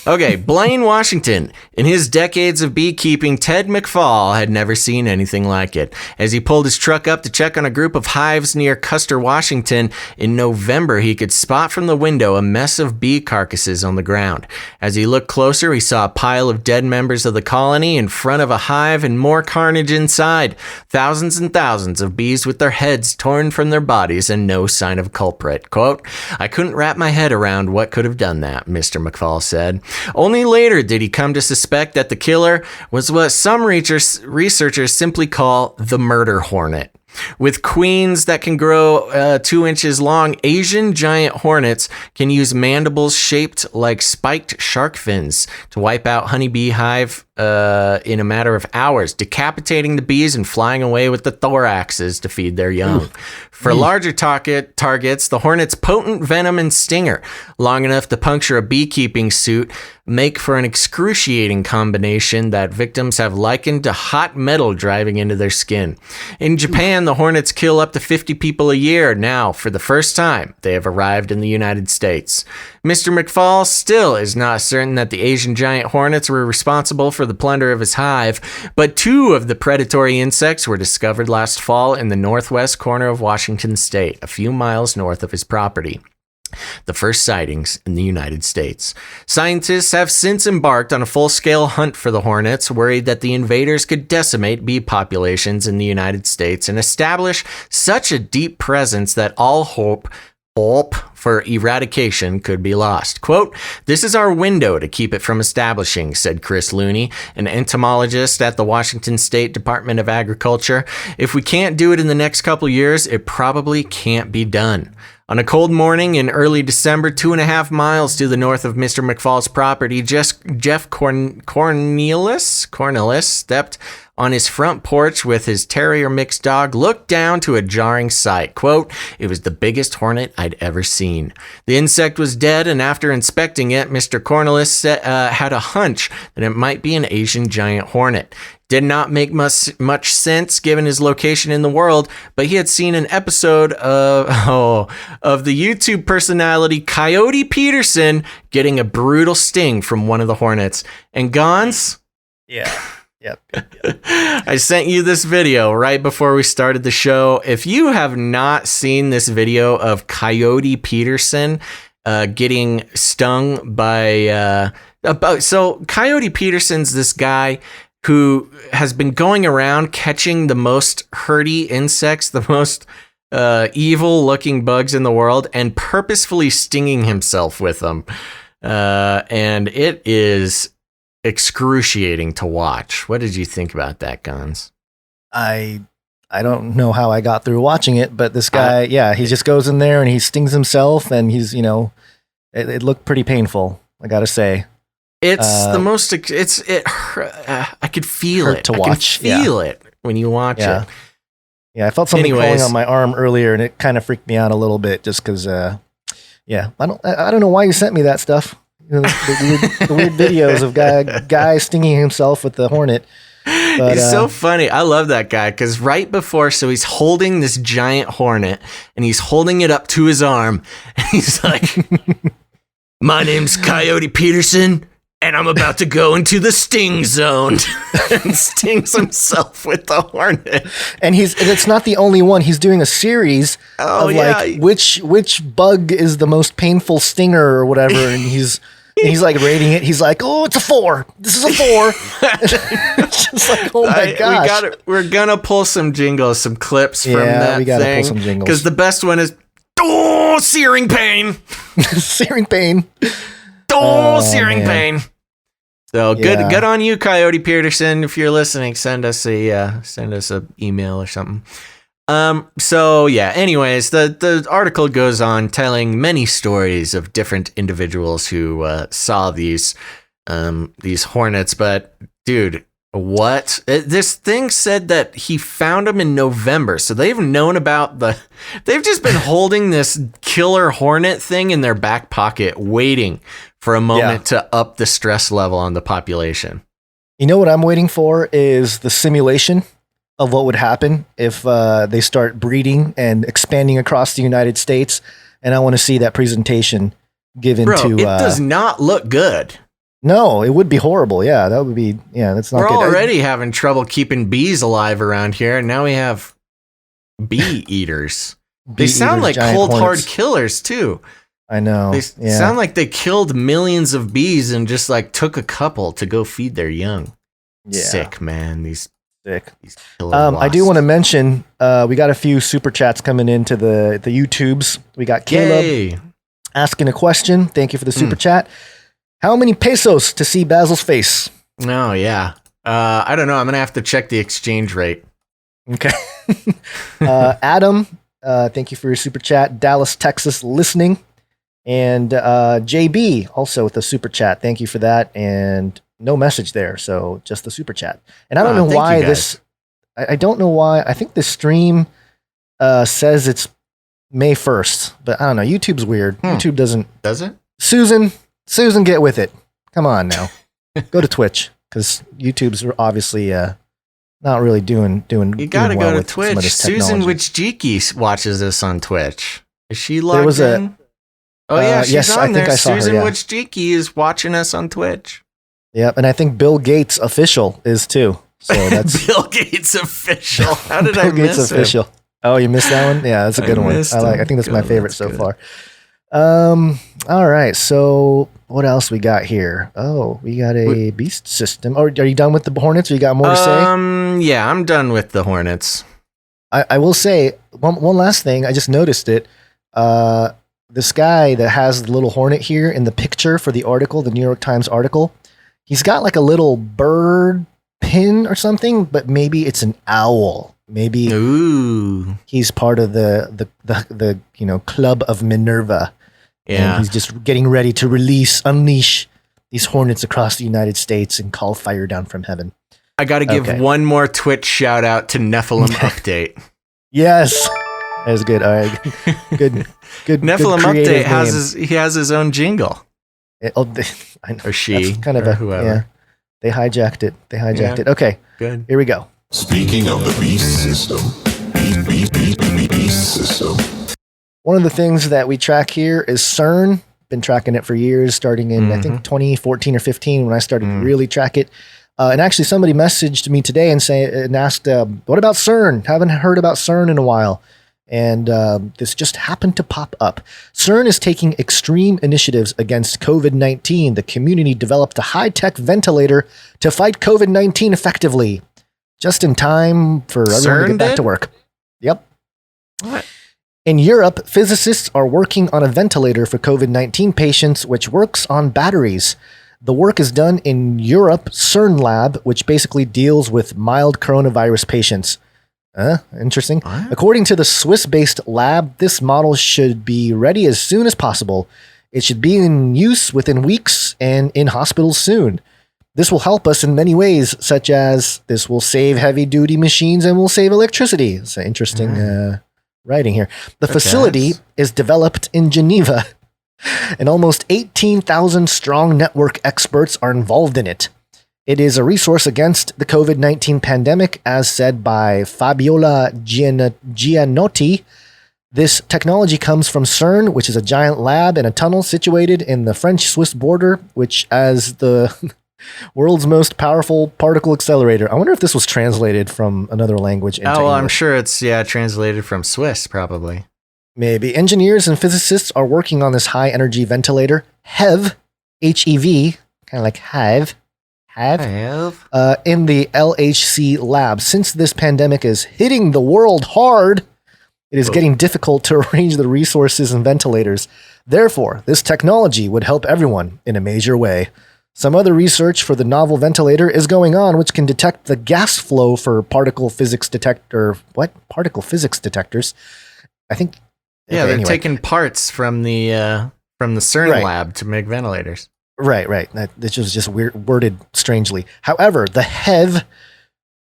Okay, Blaine, Washington. In his decades of beekeeping, Ted McFall had never seen anything like it. As he pulled his truck up to check on a group of hives near Custer, Washington, in November, he could spot from the window a mess of bee carcasses on the ground. As he looked closer, he saw a pile of dead members of the colony in front of a hive and more carnage inside. Thousands and thousands of bees with their heads torn from their bodies and no sign of culprit. Quote, I couldn't wrap my head around what could have done that, Mr. McFall said. Only later did he come to suspect that the killer was what some researchers simply call the murder hornet. With queens that can grow 2 inches long, Asian giant hornets can use mandibles shaped like spiked shark fins to wipe out honeybee hive in a matter of hours, decapitating the bees and flying away with the thoraxes to feed their young. For larger targets, the hornet's potent venom and stinger, long enough to puncture a beekeeping suit, make for an excruciating combination that victims have likened to hot metal driving into their skin. In Japan, the hornets kill up to 50 people a year. Now, for the first time, they have arrived in the United States. Mr. McFall still is not certain that the Asian giant hornets were responsible for the plunder of his hive, but 2 of the predatory insects were discovered last fall in the northwest corner of Washington state, a few miles north of his property. The first sightings in the United States. Scientists have since embarked on a full-scale hunt for the hornets, worried that the invaders could decimate bee populations in the United States and establish such a deep presence that all hope for eradication could be lost. Quote, this is our window to keep it from establishing, said Chris Looney, an entomologist at the Washington State Department of Agriculture. If we can't do it in the next couple years, it probably can't be done. On a cold morning in early December, 2.5 miles to the north of Mr. McFall's property, Jeff Cornelis stepped on his front porch with his terrier mixed dog, looked down to a jarring sight. Quote, it was the biggest hornet I'd ever seen. The insect was dead, and after inspecting it, Mr. Cornelis had a hunch that it might be an Asian giant hornet. Did not make much sense given his location in the world, but he had seen an episode of the YouTube personality Coyote Peterson getting a brutal sting from one of the hornets. And Gons? Yeah. Yep. I sent you this video right before we started the show. If you have not seen this video of Coyote Peterson getting stung by... So Coyote Peterson's this guy who has been going around catching the most herdy insects, the most evil-looking bugs in the world, and purposefully stinging himself with them. And it is excruciating to watch. What did you think about that, Gons? I don't know how I got through watching it, but this guy, he just goes in there and he stings himself, and he's, it looked pretty painful, I gotta say. It's the most. I could feel it to watch. I can feel it when you watch it. Yeah, I felt something crawling on my arm earlier, and it kind of freaked me out a little bit, just because. I don't know why you sent me that stuff. The weird videos of guy stinging himself with the hornet. But, he's so funny. I love that guy because right before, so he's holding this giant hornet, and he's holding it up to his arm, and he's like, "My name's Coyote Peterson, and I'm about to go into the sting zone," and stings himself with the hornet. And it's not the only one. He's doing a series of like which bug is the most painful stinger or whatever, and he's like rating it. He's like, "Oh, it's a 4. This is a 4." It's just like, oh my gosh. We're gonna pull some jingles, some clips from that we gotta thing, pull some jingles because the best one is searing pain. Searing pain. Searing pain. So good on you, Coyote Peterson. If you're listening, send us a email or something. Anyways, the article goes on telling many stories of different individuals who saw these hornets. But dude, what? This thing said that he found them in November. So they've known about they've just been holding this killer hornet thing in their back pocket, waiting for a moment to up the stress level on the population. You know what I'm waiting for is the simulation of what would happen if they start breeding and expanding across the United States. And I want to see that presentation given Bro, to. It does not look good. No, it would be horrible. Yeah, that would be. Yeah, that's not We're good. already having trouble keeping bees alive around here, and now we have bee eaters. They sound like cold hard killers too. I know. They sound like they killed millions of bees and just like took a couple to go feed their young. Yeah. Sick, man. These killer I do wasps. want to mention we got a few super chats coming into the YouTubes. We got Caleb asking a question. Thank you for the super chat. How many pesos to see Basil's face? Oh, yeah. I don't know. I'm going to have to check the exchange rate. Okay. Adam, thank you for your super chat. Dallas, Texas, listening. And JB, also with a super chat. Thank you for that. And no message there, so just the super chat. And I don't know why this... I don't know why. I think the stream says it's May 1st, but I don't know. YouTube's weird. YouTube doesn't... Does it? Susan, get with it. Come on now. Go to Twitch, because YouTube's obviously not really doing You gotta well go to with some of Twitch. this Susan technology. Whichjiki watches us on Twitch. Is she logged There was in? Oh yeah, she's yes, on I think there. I saw Susan her, yeah. Whichjiki is watching us on Twitch. Yep, and I think Bill Gates official is too. So that's Bill Gates official. How did I Bill Gates miss official. Oh, you missed that one? Yeah, that's a good one. I think that's my favorite so far. All right. So what else we got here? Oh, we got a beast system. Or are you done with the Hornets? Or you got more to say? Yeah, I'm done with the Hornets. I will say one last thing. I just noticed it. This guy that has the little hornet here in the picture for the article, the New York Times article, he's got like a little bird pin or something, but maybe it's an owl. Maybe he's part of the club of Minerva. Yeah, and he's just getting ready to unleash these hornets across the United States and call fire down from heaven. I got to give one more Twitch shout out to Nephilim Update. Yes, that was good. All right, good. Nephilim Update has his own jingle. Or she, that's kind of or whoever. Yeah, they hijacked it. Okay, good. Here we go. Speaking of the beast system, beast system. One of the things that we track here is CERN. Been tracking it for years, starting in I think 2014 or 15 when I started to really track it. And actually, somebody messaged me today and asked, "What about CERN? Haven't heard about CERN in a while." And this just happened to pop up. CERN is taking extreme initiatives against COVID-19. The community developed a high-tech ventilator to fight COVID-19 effectively, just in time for everyone to get back to work. Yep. What? In Europe, physicists are working on a ventilator for COVID-19 patients, which works on batteries. The work is done in Europe CERN lab, which basically deals with mild coronavirus patients. Interesting. What? According to the Swiss-based lab, this model should be ready as soon as possible. It should be in use within weeks and in hospitals soon. This will help us in many ways, such as this will save heavy-duty machines and will save electricity. It's an interesting writing here. The facility is developed in Geneva, and almost 18,000 strong network experts are involved in it. It is a resource against the COVID-19 pandemic, as said by Fabiola Gianotti. This technology comes from CERN, which is a giant lab in a tunnel situated in the French-Swiss border, which as the world's most powerful particle accelerator. I wonder if this was translated from another language into English. I'm sure it's translated from Swiss, probably. Maybe. Engineers and physicists are working on this high-energy ventilator, HEV, H-E-V, kind of like hive, in the LHC lab. Since this pandemic is hitting the world hard, it is getting difficult to arrange the resources and ventilators. Therefore, this technology would help everyone in a major way. Some other research for the novel ventilator is going on, which can detect the gas flow for particle physics detectors. I think. Yeah, they're taking parts from the CERN lab to make ventilators. Right. This was just worded strangely. However, the HEV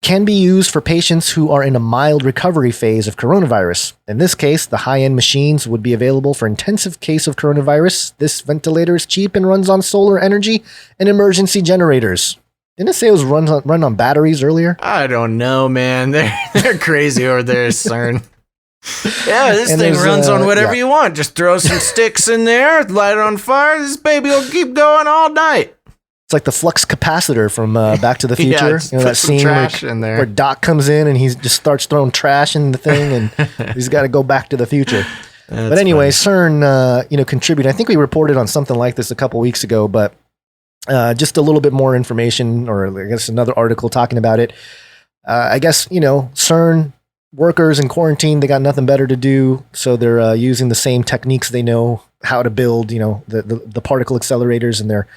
can be used for patients who are in a mild recovery phase of coronavirus. In this case, the high-end machines would be available for intensive case of coronavirus. This ventilator is cheap and runs on solar energy and emergency generators. Didn't it say it was run on batteries earlier? I don't know, man. They're crazy over there at CERN. Yeah, this thing runs on whatever you want. Just throw some sticks in there, light it on fire. This baby will keep going all night. It's like the flux capacitor from Back to the Future. That scene where Doc comes in and he just starts throwing trash in the thing, and he's got to go back to the future. But anyway, funny. CERN, contributed. I think we reported on something like this a couple weeks ago, but just a little bit more information, or I guess another article talking about it. I guess, CERN workers in quarantine, they got nothing better to do, so they're using the same techniques they know how to build, the particle accelerators, and they're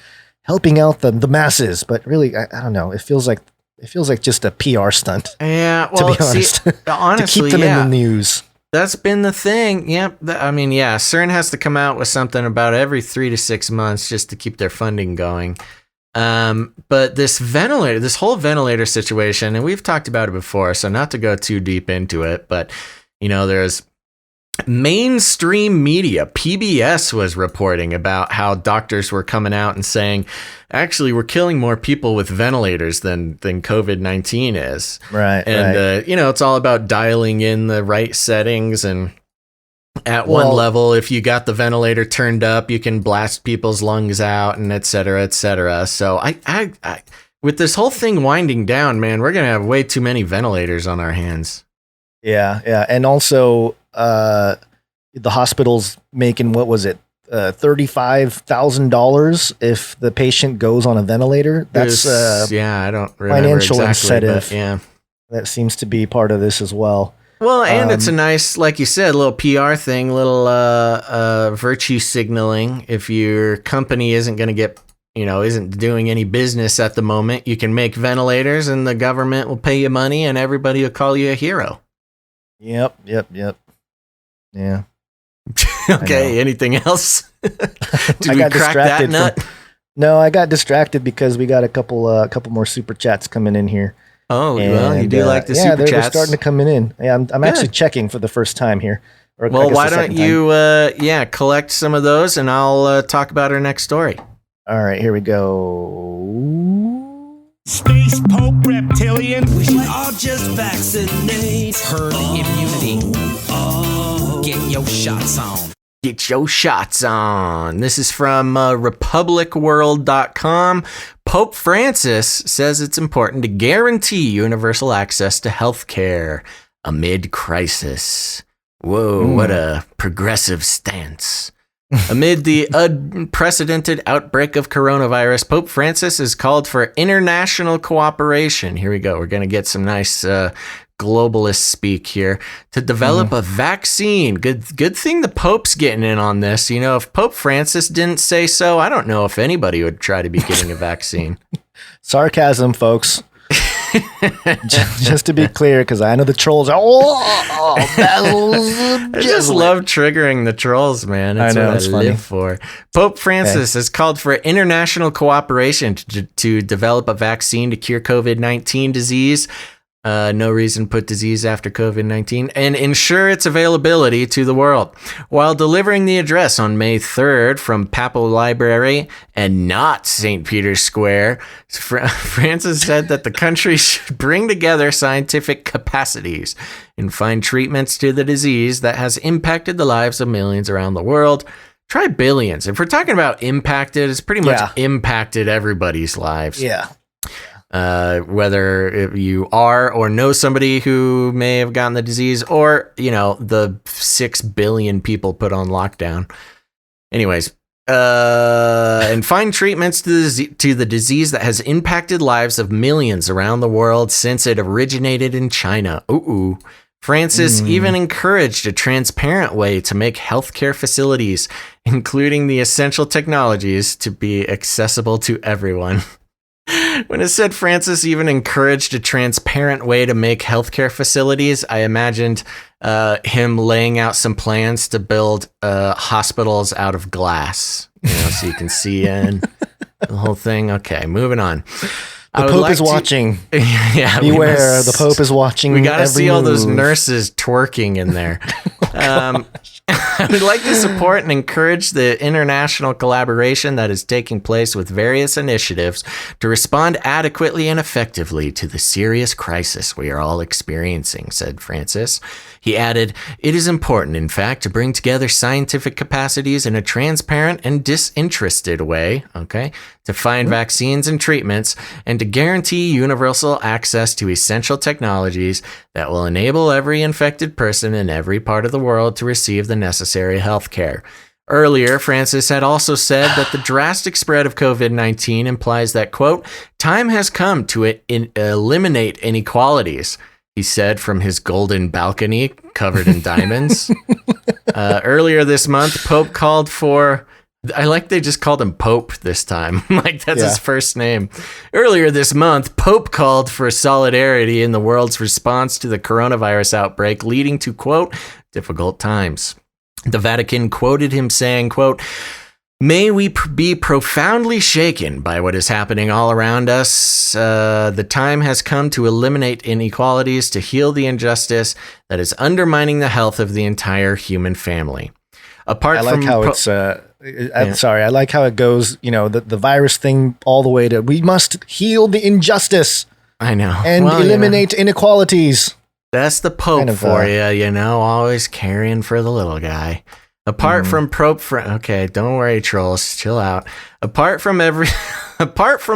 helping out the masses. But really, I don't know. It feels like just a PR stunt. Yeah, well, to be honest, honestly, to keep them in the news. That's been the thing. Yep. CERN has to come out with something about every 3 to 6 months just to keep their funding going. But this whole ventilator situation, and we've talked about it before, so not to go too deep into it, but there's mainstream media. PBS was reporting about how doctors were coming out and saying, actually, we're killing more people with ventilators than COVID-19 is. Right. And, it's all about dialing in the right settings. And at one level, if you got the ventilator turned up, you can blast people's lungs out, and et cetera, et cetera. So I with this whole thing winding down, man, we're going to have way too many ventilators on our hands. Yeah. And also, the hospital's making, what was it? $35,000 if the patient goes on a ventilator. That's I don't remember financial exactly, incentive. Yeah, that seems to be part of this as well. Well, and it's a nice, like you said, little PR thing, little virtue signaling. If your company isn't going to get, isn't doing any business at the moment, you can make ventilators, and the government will pay you money, and everybody will call you a hero. Yep. Yeah. Okay. Anything else? Did we crack that nut? No, I got distracted because we got a couple more super chats coming in here. Oh, well, you do like the super chats. They're starting to come in. Yeah, I'm actually checking for the first time here. Well, why don't you, collect some of those, and I'll talk about our next story. All right, here we go. Space Pope Reptilian. We should all just vaccinate. Herd immunity. Get your shots on. Get your shots on. This is from republicworld.com. Pope Francis says it's important to guarantee universal access to health care amid crisis. Whoa, what a progressive stance. Amid the unprecedented outbreak of coronavirus, Pope Francis has called for international cooperation. Here we go. We're going to get some nice globalist speak here to develop a vaccine. Good thing the Pope's getting in on this. If Pope Francis didn't say so, I don't know if anybody would try to be getting a vaccine. Sarcasm, folks. Just to be clear, because I know the trolls are. I just love triggering the trolls, man. That's what I live for. Pope Francis has called for international cooperation to develop a vaccine to cure COVID-19 disease. No reason to put disease after COVID-19, and ensure its availability to the world. While delivering the address on May 3rd from Papal Library and not St. Peter's Square, Francis said that the country should bring together scientific capacities and find treatments to the disease that has impacted the lives of millions around the world. Try billions. If we're talking about impacted, it's pretty much impacted everybody's lives. Yeah. Whether you are or know somebody who may have gotten the disease, or, the 6 billion people put on lockdown. Anyways, and find treatments to the disease that has impacted lives of millions around the world since it originated in China. Francis even encouraged a transparent way to make healthcare facilities, including the essential technologies, to be accessible to everyone. When it said Francis even encouraged a transparent way to make healthcare facilities, I imagined him laying out some plans to build hospitals out of glass, so you can see in the whole thing. Okay, moving on. The Pope is watching. Yeah, beware. The Pope is watching. We got to see all those nurses twerking in there. I would like to support and encourage the international collaboration that is taking place with various initiatives to respond adequately and effectively to the serious crisis we are all experiencing, said Francis. He added, "It is important, in fact, to bring together scientific capacities in a transparent and disinterested way, to find vaccines and treatments, and to guarantee universal access to essential technologies that will enable every infected person in every part of the world to receive the necessary health care." Earlier, Francis had also said that the drastic spread of COVID-19 implies that, quote, "time has come to eliminate inequalities," he said from his golden balcony covered in diamonds. Earlier this month, Pope called for... I like they just called him Pope this time. Like that's his first name. Earlier this month, Pope called for solidarity in the world's response to the coronavirus outbreak, leading to, quote, "difficult times." The Vatican quoted him saying, quote, "May we be profoundly shaken by what is happening all around us. The time has come to eliminate inequalities, to heal the injustice that is undermining the health of the entire human family." I like how it goes, the virus thing all the way to, we must heal the injustice. I know. And eliminate inequalities. That's the Pope for you, always caring for the little guy. Apart from Pope, okay, don't worry, trolls, chill out. Apart from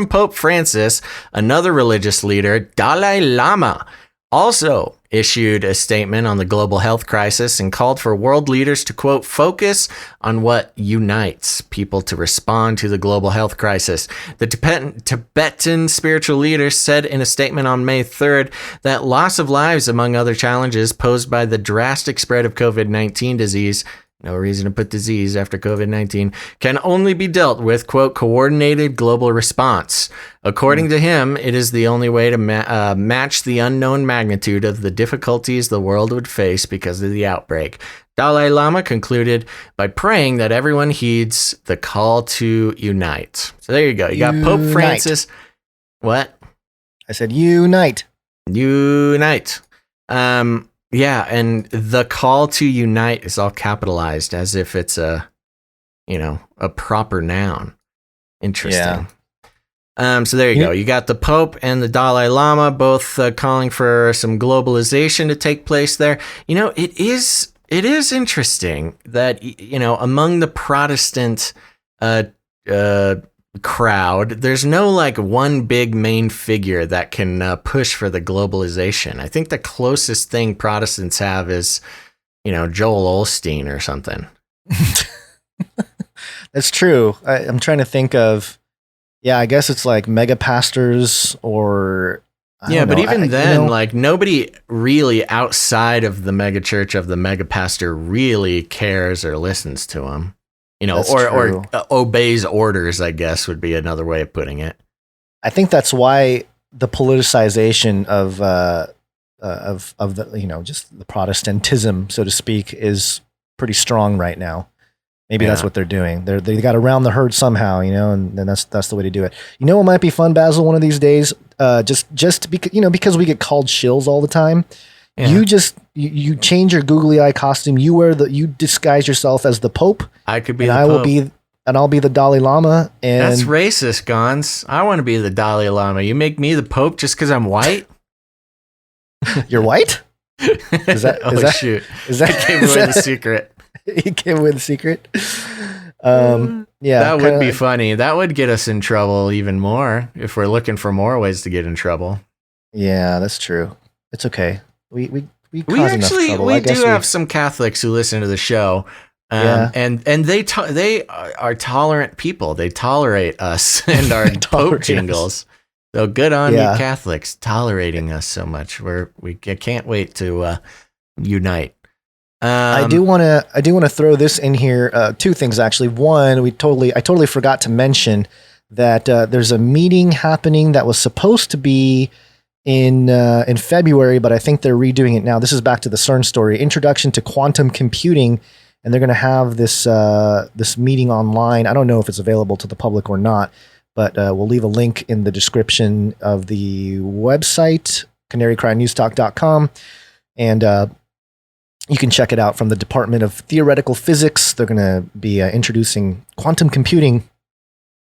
Pope Francis, another religious leader, Dalai Lama, also issued a statement on the global health crisis and called for world leaders to, quote, "focus on what unites people to respond to the global health crisis." The Tibetan spiritual leader said in a statement on May 3rd that loss of lives, among other challenges posed by the drastic spread of COVID-19 disease, no reason to put disease after COVID-19, can only be dealt with, quote, "coordinated global response." According to him, it is the only way to match the unknown magnitude of the difficulties the world would face because of the outbreak. Dalai Lama concluded by praying that everyone heeds the call to unite. So there you go. You got Pope Francis. What? I said unite. Unite. Yeah, and the call to unite is all capitalized as if it's a proper noun. Interesting. Yeah. So there you go. You got the Pope and the Dalai Lama both calling for some globalization to take place there. It is interesting that, among the Protestant crowd, there's no one big main figure that can push for the globalization. I think the closest thing Protestants have is, Joel Osteen or something. That's true. I'm trying to think of, I guess it's like mega pastors or... but even then, nobody really outside of the mega church of the mega pastor really cares or listens to him. Or obeys orders, I guess would be another way of putting it. I think that's why the politicization of the, just the Protestantism, so to speak, is pretty strong right now. Maybe that's what they're doing. They got to round the herd somehow, and that's the way to do it. What might be fun, Basil, one of these days? Just because we get called shills all the time. Yeah. You change your googly eye costume. You disguise yourself as the Pope. I could be the Pope. I'll be the Dalai Lama. And that's racist, Gons. I want to be the Dalai Lama. You make me the Pope just because I'm white? You're white? Shoot. I gave away the secret. You gave away the secret? That would be funny. That would get us in trouble even more if we're looking for more ways to get in trouble. Yeah, that's true. It's okay. We do have some Catholics who listen to the show, and they are tolerant people. They tolerate us and our Pope jingles. So good on you, Catholics, tolerating us so much. We can't wait to unite. I do want to throw this in here. Two things actually. One, I totally forgot to mention that there's a meeting happening that was supposed to be in February, but I think they're redoing it now. This is back to the CERN story, Introduction to Quantum Computing, and they're going to have this meeting online. I don't know if it's available to the public or not, but we'll leave a link in the description of the website, canarycrynewstalk.com, and you can check it out from the Department of Theoretical Physics. They're going to be introducing quantum computing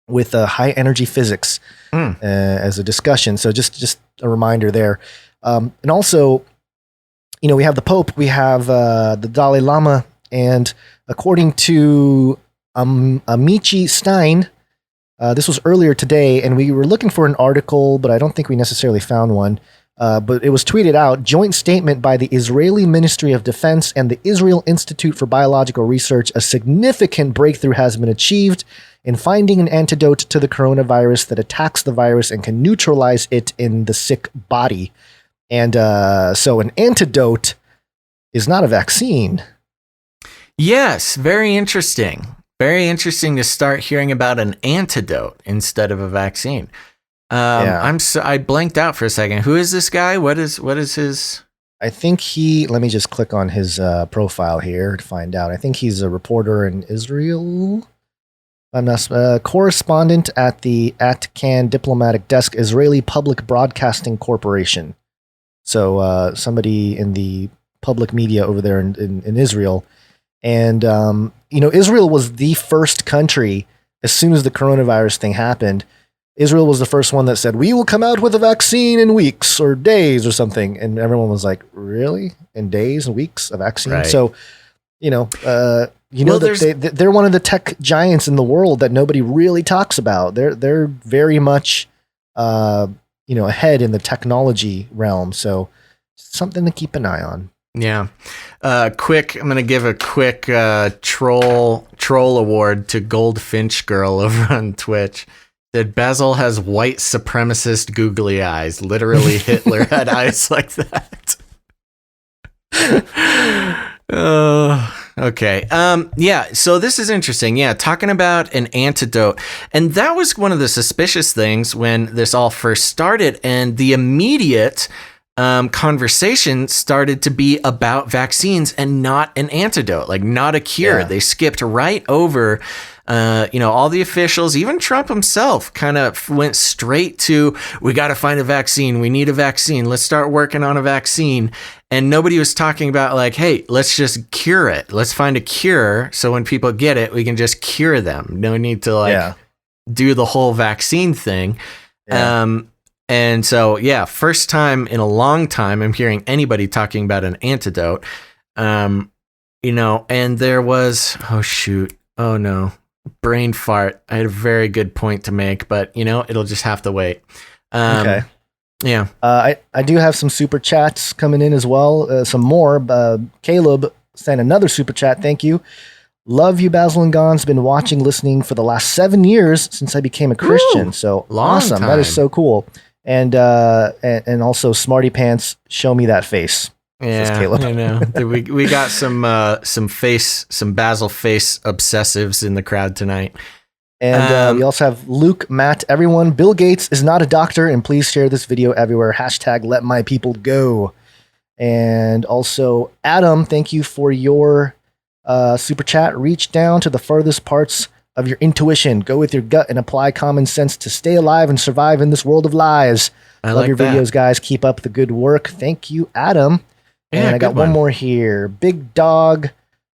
with high energy physics as a discussion. So just a reminder there. And also, we have the Pope, we have the Dalai Lama, and according to Amici Stein, this was earlier today, and we were looking for an article, but I don't think we necessarily found one. But it was tweeted out, joint statement by the Israeli Ministry of Defense and the Israel Institute for Biological Research. A significant breakthrough has been achieved in finding an antidote to the coronavirus that attacks the virus and can neutralize it in the sick body. And so an antidote is not a vaccine. Yes, very interesting. Very interesting to start hearing about an antidote instead of a vaccine. I blanked out for a second. Who is this guy? What is his? I think let me just click on his profile here to find out. I think he's a reporter in Israel. I'm not correspondent at the Atcan Diplomatic Desk, Israeli Public Broadcasting Corporation. So somebody in the public media over there in Israel. And, Israel was the first country, as soon as the coronavirus thing happened, Israel was the first one that said, we will come out with a vaccine in weeks or days or something. And everyone was like, really? In days and weeks, a vaccine? Right. So, that they're one of the tech giants in the world that nobody really talks about. They're very much, ahead in the technology realm. So something to keep an eye on. Yeah. I'm going to give a quick troll award to Goldfinch Girl over on Twitch. That Basil has white supremacist googly eyes. Literally, Hitler had eyes like that. Okay. So this is interesting. Yeah. Talking about an antidote. And that was one of the suspicious things when this all first started. And the immediate conversation started to be about vaccines and not an antidote, like not a cure. Yeah. They skipped right over all the officials, even Trump himself kind of went straight to, we got to find a vaccine. We need a vaccine. Let's start working on a vaccine. And nobody was talking about like, hey, let's just cure it. Let's find a cure. So when people get it, we can just cure them. No need to do the whole vaccine thing. Yeah. And so, first time in a long time, I'm hearing anybody talking about an antidote, and there was, oh no. Brain fart. I had a very good point to make, but it'll just have to wait. Okay. Yeah. I do have some super chats coming in as well. Some more. Caleb sent another super chat. Thank you. Love you, Basil and Gon's been watching, listening for the last 7 years since I became a Christian. So awesome. That is so cool. And also Smarty Pants, show me that face. Yeah, I know. we got some Basil face obsessives in the crowd tonight. And we also have Luke, Matt, everyone. Bill Gates is not a doctor, and please share this video everywhere. # let my people go. And also Adam, thank you for your super chat. Reach down to the furthest parts of your intuition. Go with your gut and apply common sense to stay alive and survive in this world of lies. Love your videos, guys. Keep up the good work. Thank you, Adam. Yeah, and I got one more here. Big Dog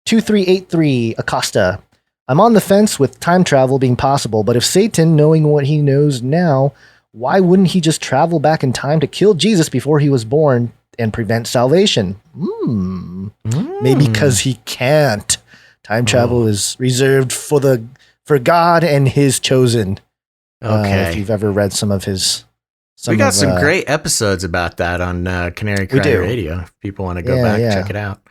2383 Acosta. I'm on the fence with time travel being possible, but if Satan, knowing what he knows now, why wouldn't he just travel back in time to kill Jesus before he was born and prevent salvation? Maybe because he can't. Time travel is reserved for God and his chosen. Okay. If you've ever read some of his... We got some great episodes about that on Canary Cry Radio. If people want to go back, check it out.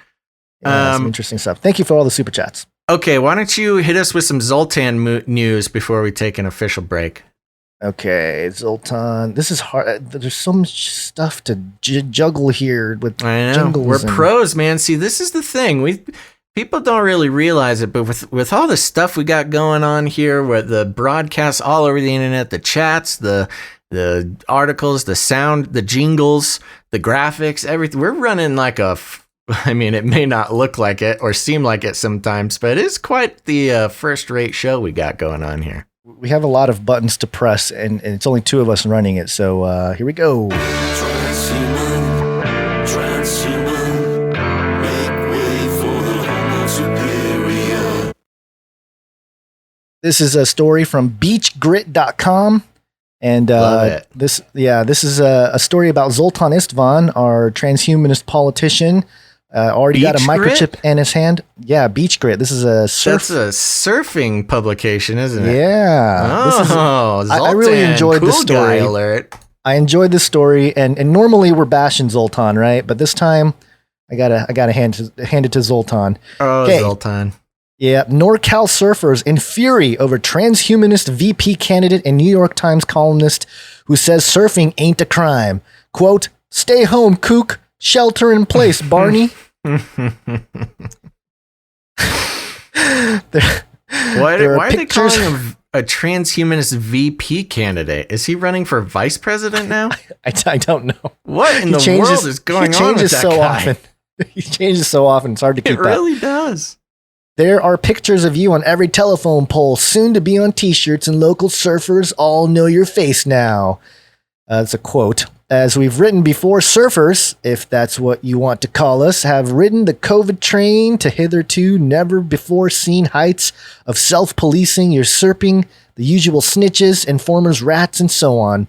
Some interesting stuff. Thank you for all the super chats. Okay, why don't you hit us with some Zoltan news before we take an official break? Okay, Zoltan. This is hard. There's so much stuff to juggle here with I know. We're pros, man. See, this is the thing. People don't really realize it, but with all the stuff we got going on here, with the broadcasts all over the internet, the chats, the articles, the sound, the jingles, the graphics, everything. We're running like it may not look like it or seem like it sometimes, but it's quite the first-rate show we got going on here. We have a lot of buttons to press, and it's only 2 of us running it, so here we go. This is a story from beachgrit.com. And this is a story about Zoltan Istvan, our transhumanist politician. Already got a microchip in his hand. Yeah, Beach Grit. This is a That's a surfing publication, isn't it? Yeah. Zoltan, I really enjoyed this story. Guy alert. I enjoyed this story, and normally we're bashing Zoltan, right? But this time, I gotta hand it to Zoltan. Oh, Zoltan. Yeah, NorCal surfers in fury over transhumanist VP candidate and New York Times columnist who says surfing ain't a crime. Quote, "Stay home, kook. Shelter in place, Barney." Why are they calling him a transhumanist VP candidate? Is he running for vice president now? I don't know. What in the world is going on with that guy? Often. He changes so often. It's hard to keep up. It really does. There are pictures of you on every telephone pole, soon to be on t-shirts, and local surfers all know your face now. That's a quote. As we've written before, surfers, if that's what you want to call us, have ridden the COVID train to hitherto never-before-seen heights of self-policing, usurping the usual snitches, informers, rats, and so on.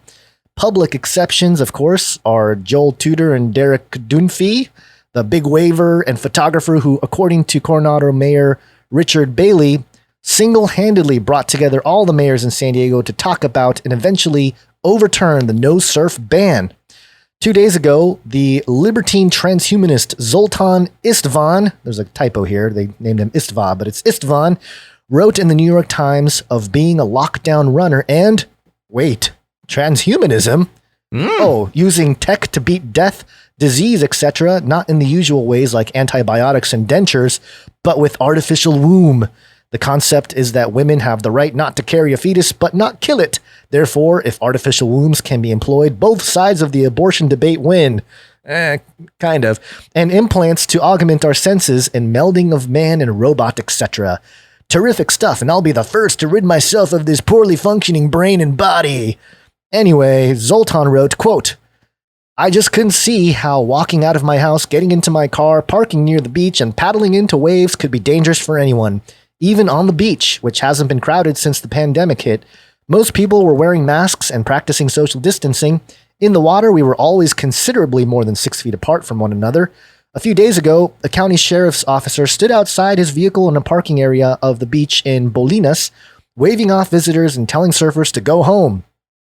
Public exceptions, of course, are Joel Tudor and Derek Dunphy, the big waver and photographer who, according to Coronado Mayor Richard Bailey, single-handedly brought together all the mayors in San Diego to talk about and eventually overturn the no-surf ban. 2 days ago, the libertine transhumanist Zoltan Istvan, there's a typo here, they named him Istva, but it's Istvan, wrote in the New York Times of being a lockdown runner and, wait, transhumanism? Oh, using tech to beat death, disease, etc., not in the usual ways like antibiotics and dentures, but with artificial womb. The concept is that women have the right not to carry a fetus, but not kill it. Therefore, if artificial wombs can be employed, both sides of the abortion debate win. Kind of. And implants to augment our senses and melding of man and robot, etc. Terrific stuff, and I'll be the first to rid myself of this poorly functioning brain and body. Anyway, Zoltan wrote, quote, "I just couldn't see how walking out of my house, getting into my car, parking near the beach, and paddling into waves could be dangerous for anyone. Even on the beach, which hasn't been crowded since the pandemic hit, most people were wearing masks and practicing social distancing. In the water, we were always considerably more than 6 feet apart from one another. A few days ago, a county sheriff's officer stood outside his vehicle in a parking area of the beach in Bolinas, waving off visitors and telling surfers to go home.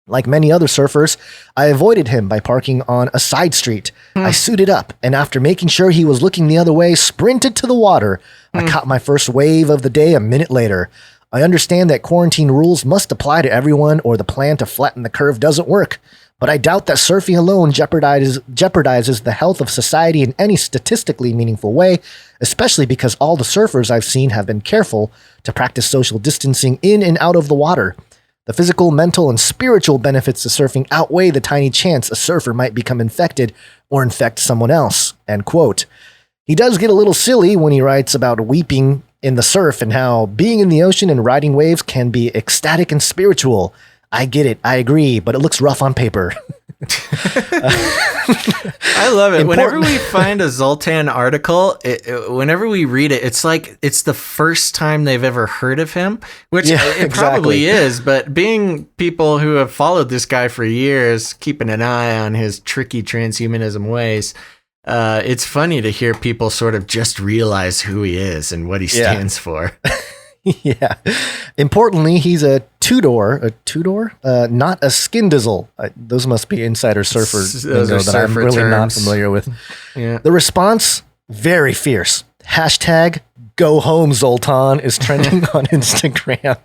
Like many other surfers, I avoided him by parking on a side street. I suited up, and after making sure he was looking the other way, sprinted to the water. I caught my first wave of the day a minute later. I understand that quarantine rules must apply to everyone or the plan to flatten the curve doesn't work, but I doubt that surfing alone jeopardizes the health of society in any statistically meaningful way, especially because all the surfers I've seen have been careful to practice social distancing in and out of the water. The physical, mental, and spiritual benefits of surfing outweigh the tiny chance a surfer might become infected or infect someone else." End quote. He does get a little silly when he writes about weeping in the surf and how being in the ocean and riding waves can be ecstatic and spiritual. I get it. I agree, but it looks rough on paper. I love it. Whenever we find a Zoltan article, whenever we read it, it's like it's the first time they've ever heard of him, which it probably is. But being people who have followed this guy for years, keeping an eye on his tricky transhumanism ways, it's funny to hear people sort of just realize who he is and what he stands for. Yeah. Importantly, he's a two-door, not a skin dizzle. Those must be insider surfer lingo that I'm really not familiar with. Yeah. The response, very fierce. Hashtag go home, Zoltan is trending on Instagram.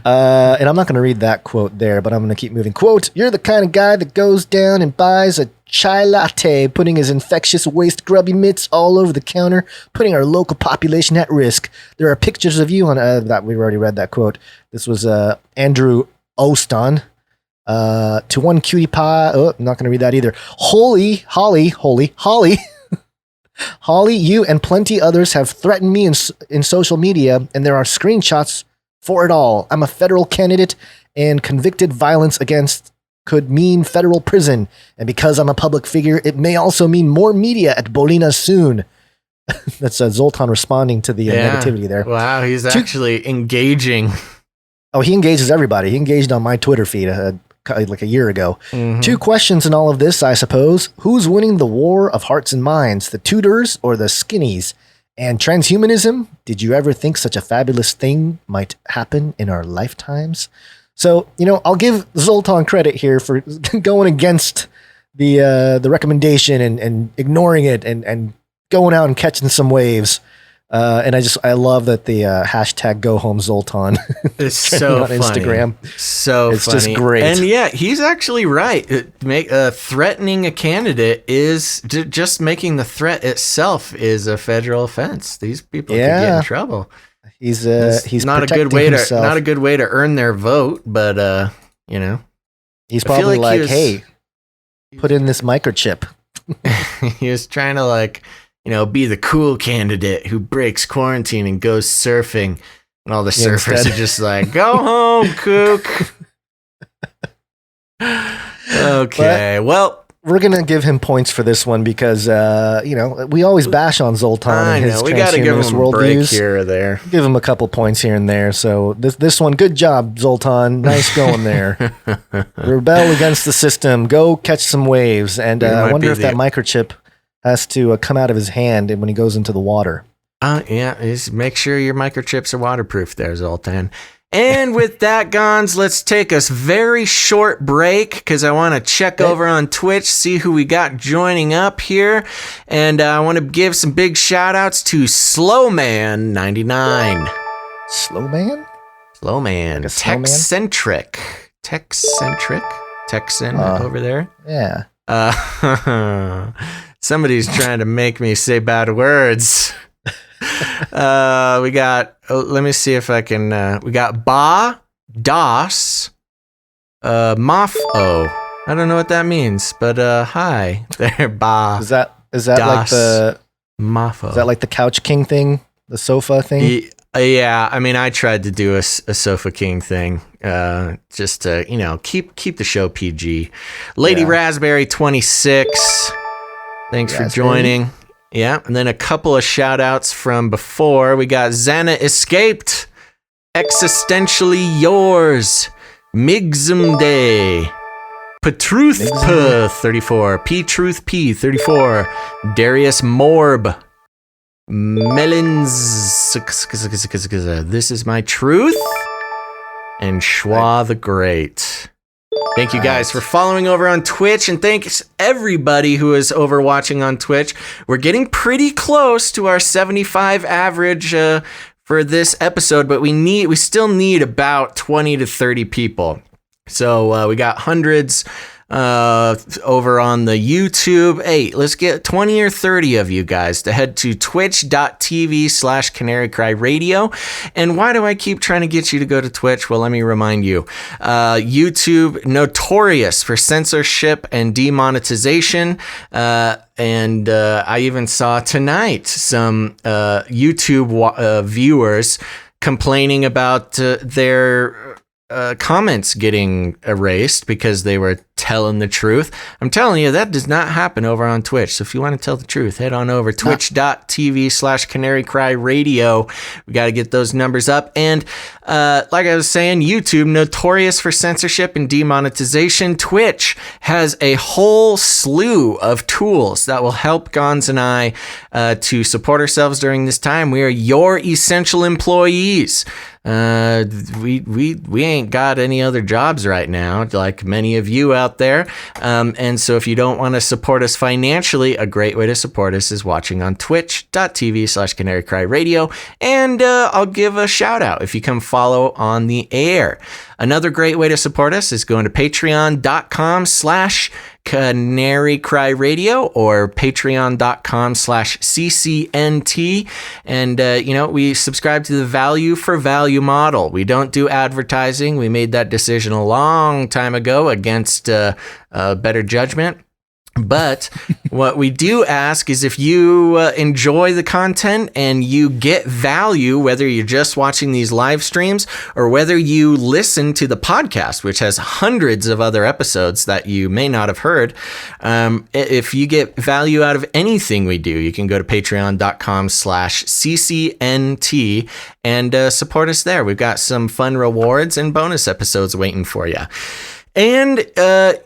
And I'm not going to read that quote there, but I'm going to keep moving. Quote, "You're the kind of guy that goes down and buys a chai latte, putting his infectious waste grubby mitts all over the counter, putting our local population at risk. There are pictures of you on that. We've already read that quote. This was Andrew Oston. To one cutie pie. Oh, I'm not going to read that either. Holly. Holly, you and plenty others have threatened me in social media, and there are screenshots for it all. I'm a federal candidate, and convicted violence against could mean federal prison. And because I'm a public figure, it may also mean more media at Bolinas soon." That's Zoltan responding to the negativity there. Wow, he's actually engaging. Oh, he engages everybody. He engaged on my Twitter feed. like a year ago. 2 questions in all of this, I suppose. Who's winning the war of hearts and minds, the Tudors or the Skinnies? And transhumanism, did you ever think such a fabulous thing might happen in our lifetimes? So, I'll give Zoltan credit here for going against the recommendation and ignoring it and going out and catching some waves. And I love that the hashtag Go Home Zoltan is so on funny. Instagram. It's funny. Just great. And yeah, he's actually right. Threatening a candidate is just making the threat itself is a federal offense. These people could get in trouble. He's not a good way to earn their vote, but he's probably like, hey, put in this microchip. He was trying to be the cool candidate who breaks quarantine and goes surfing. And all the surfers are just like, go home, kook. Okay, well, we're going to give him points for this one because, we always bash on Zoltan and his we got to give him a break here or there. Give him a couple points here and there. So this one, good job, Zoltan. Nice going there. Rebel against the system. Go catch some waves. And I wonder if that microchip has to come out of his hand when he goes into the water. Make sure your microchips are waterproof there, Zoltan. And with that, Gons, let's take a very short break because I want to check over on Twitch, see who we got joining up here. And I want to give some big shout outs to Slowman99. Slowman? Slowman. Like Tech-centric. Texan over there. Yeah. Somebody's trying to make me say bad words. We got, let me see if I can, we got Ba, Das, Mafo. I don't know what that means, but hi there, Ba. Is that Das, like the Mafo? Is that like the Couch King thing? The sofa thing? Yeah, I mean, I tried to do a Sofa King thing, just to, keep the show PG. Lady Raspberry 26. Thanks for joining. Yeah, and then a couple of shout-outs from before. We got Xana Escaped, Existentially Yours, Migzum Day, Petruth 34, P-Truth P 34, Darius Morb, Melons, This Is My Truth, and Schwa the Great. Thank you guys for following over on Twitch, and thanks everybody who is over watching on Twitch. We're getting pretty close to our 75 average for this episode, but we still need about 20 to 30 people. So we got hundreds over on the YouTube. Hey, let's get 20 or 30 of you guys to head to twitch.tv/Canary Cry Radio. And why do I keep trying to get you to go to Twitch? Well, let me remind you. YouTube, notorious for censorship and demonetization. And I even saw tonight some YouTube viewers complaining about their comments getting erased because they were telling the truth. I'm telling you, that does not happen over on Twitch. So if you want to tell the truth, head on over twitch.tv/Canary Cry Radio. We got to get those numbers up. And like I was saying, YouTube, notorious for censorship and demonetization. Twitch has a whole slew of tools that will help Gons and I to support ourselves during this time. We are your essential employees. We ain't got any other jobs right now, like many of you out there. And so if you don't want to support us financially, a great way to support us is watching on twitch.tv/Canary Cry Radio. And I'll give a shout out if you come follow on the air. Another great way to support us is going to patreon.com/Canary Cry Radio or patreon.com/CCNT. And, we subscribe to the value for value model. We don't do advertising. We made that decision a long time ago against better judgment. But what we do ask is if you enjoy the content and you get value, whether you're just watching these live streams or whether you listen to the podcast, which has hundreds of other episodes that you may not have heard. If you get value out of anything we do, you can go to patreon.com/CCNT and support us there. We've got some fun rewards and bonus episodes waiting for you. And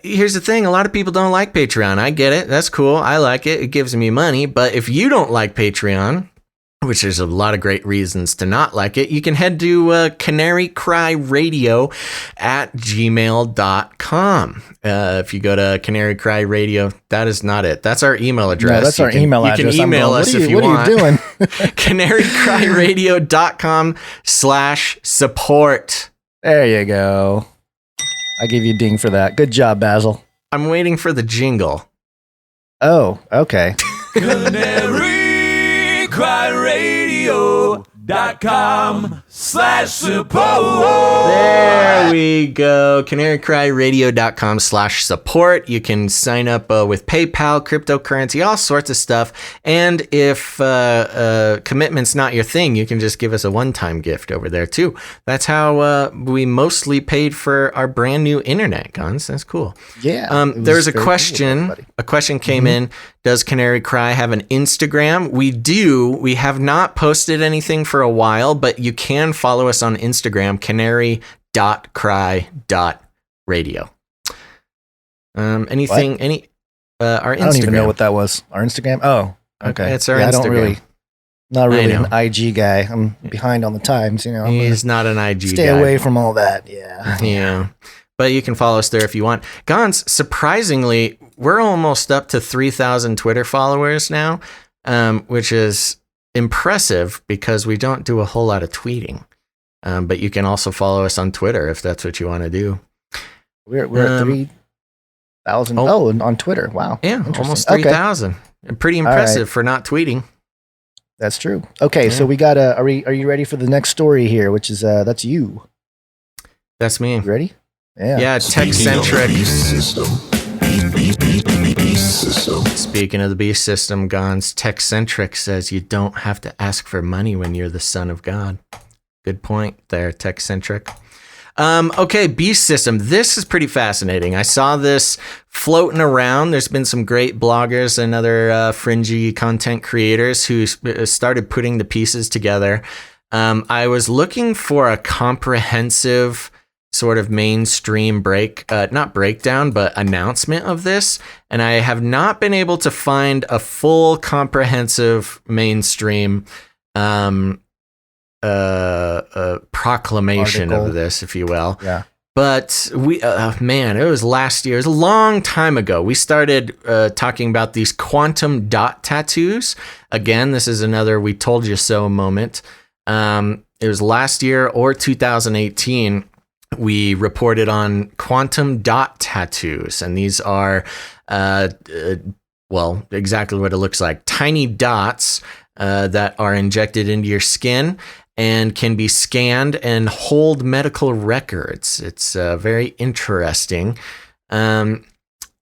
here's the thing. A lot of people don't like Patreon. I get it. That's cool. I like it. It gives me money. But if you don't like Patreon, which there's a lot of great reasons to not like it, you can head to canarycryradio@gmail.com. If you go to Canary Cry Radio, that is not it. That's our email address. No, that's our email address. You can email us if you want. What are you doing? canarycryradio.com/support. There you go. I give you a ding for that. Good job, Basil. I'm waiting for the jingle. Oh, okay. canarycryradio.com/support. There we go. canarycryradio.com/support. You can sign up with PayPal, cryptocurrency, all sorts of stuff. And if commitment's not your thing, you can just give us a one-time gift over there too. That's how we mostly paid for our brand new internet, Guns. That's cool. Yeah. There's a question. Cool, a question came in. Does Canary Cry have an Instagram? We do. We have not posted anything for a while, but you can follow us on Instagram, canary.cry.radio. Our Instagram. I don't even know what that was. Our Instagram? Oh, okay. It's our Instagram. Not really an IG guy. I'm behind on the times, He's not an IG guy. Stay away from all that. Yeah. Yeah. But you can follow us there if you want. Gons, surprisingly, we're almost up to 3,000 Twitter followers now, which is impressive because we don't do a whole lot of tweeting. But you can also follow us on Twitter if that's what you want to do. We're at 3,000. Oh, on Twitter. Wow. Yeah, almost 3,000. Okay. Pretty impressive for not tweeting. That's true. Okay, so we got are you ready for the next story here, which is that's you. That's me. You ready? Yeah. Yeah, tech-centric. Speaking of the beast system, Gons, tech-centric says you don't have to ask for money when you're the son of God. Good point there, tech-centric. Okay, beast system. This is pretty fascinating. I saw this floating around. There's been some great bloggers and other fringy content creators who started putting the pieces together. I was looking for a comprehensive sort of mainstream not breakdown, but announcement of this. And I have not been able to find a full comprehensive mainstream proclamation article of this, if you will. Yeah. But we, man, it was last year. It was a long time ago. We started talking about these quantum dot tattoos. Again, this is another we told you so moment. It was last year or 2018. We reported on quantum dot tattoos, and these are, exactly what it looks like. Tiny dots that are injected into your skin and can be scanned and hold medical records. It's very interesting.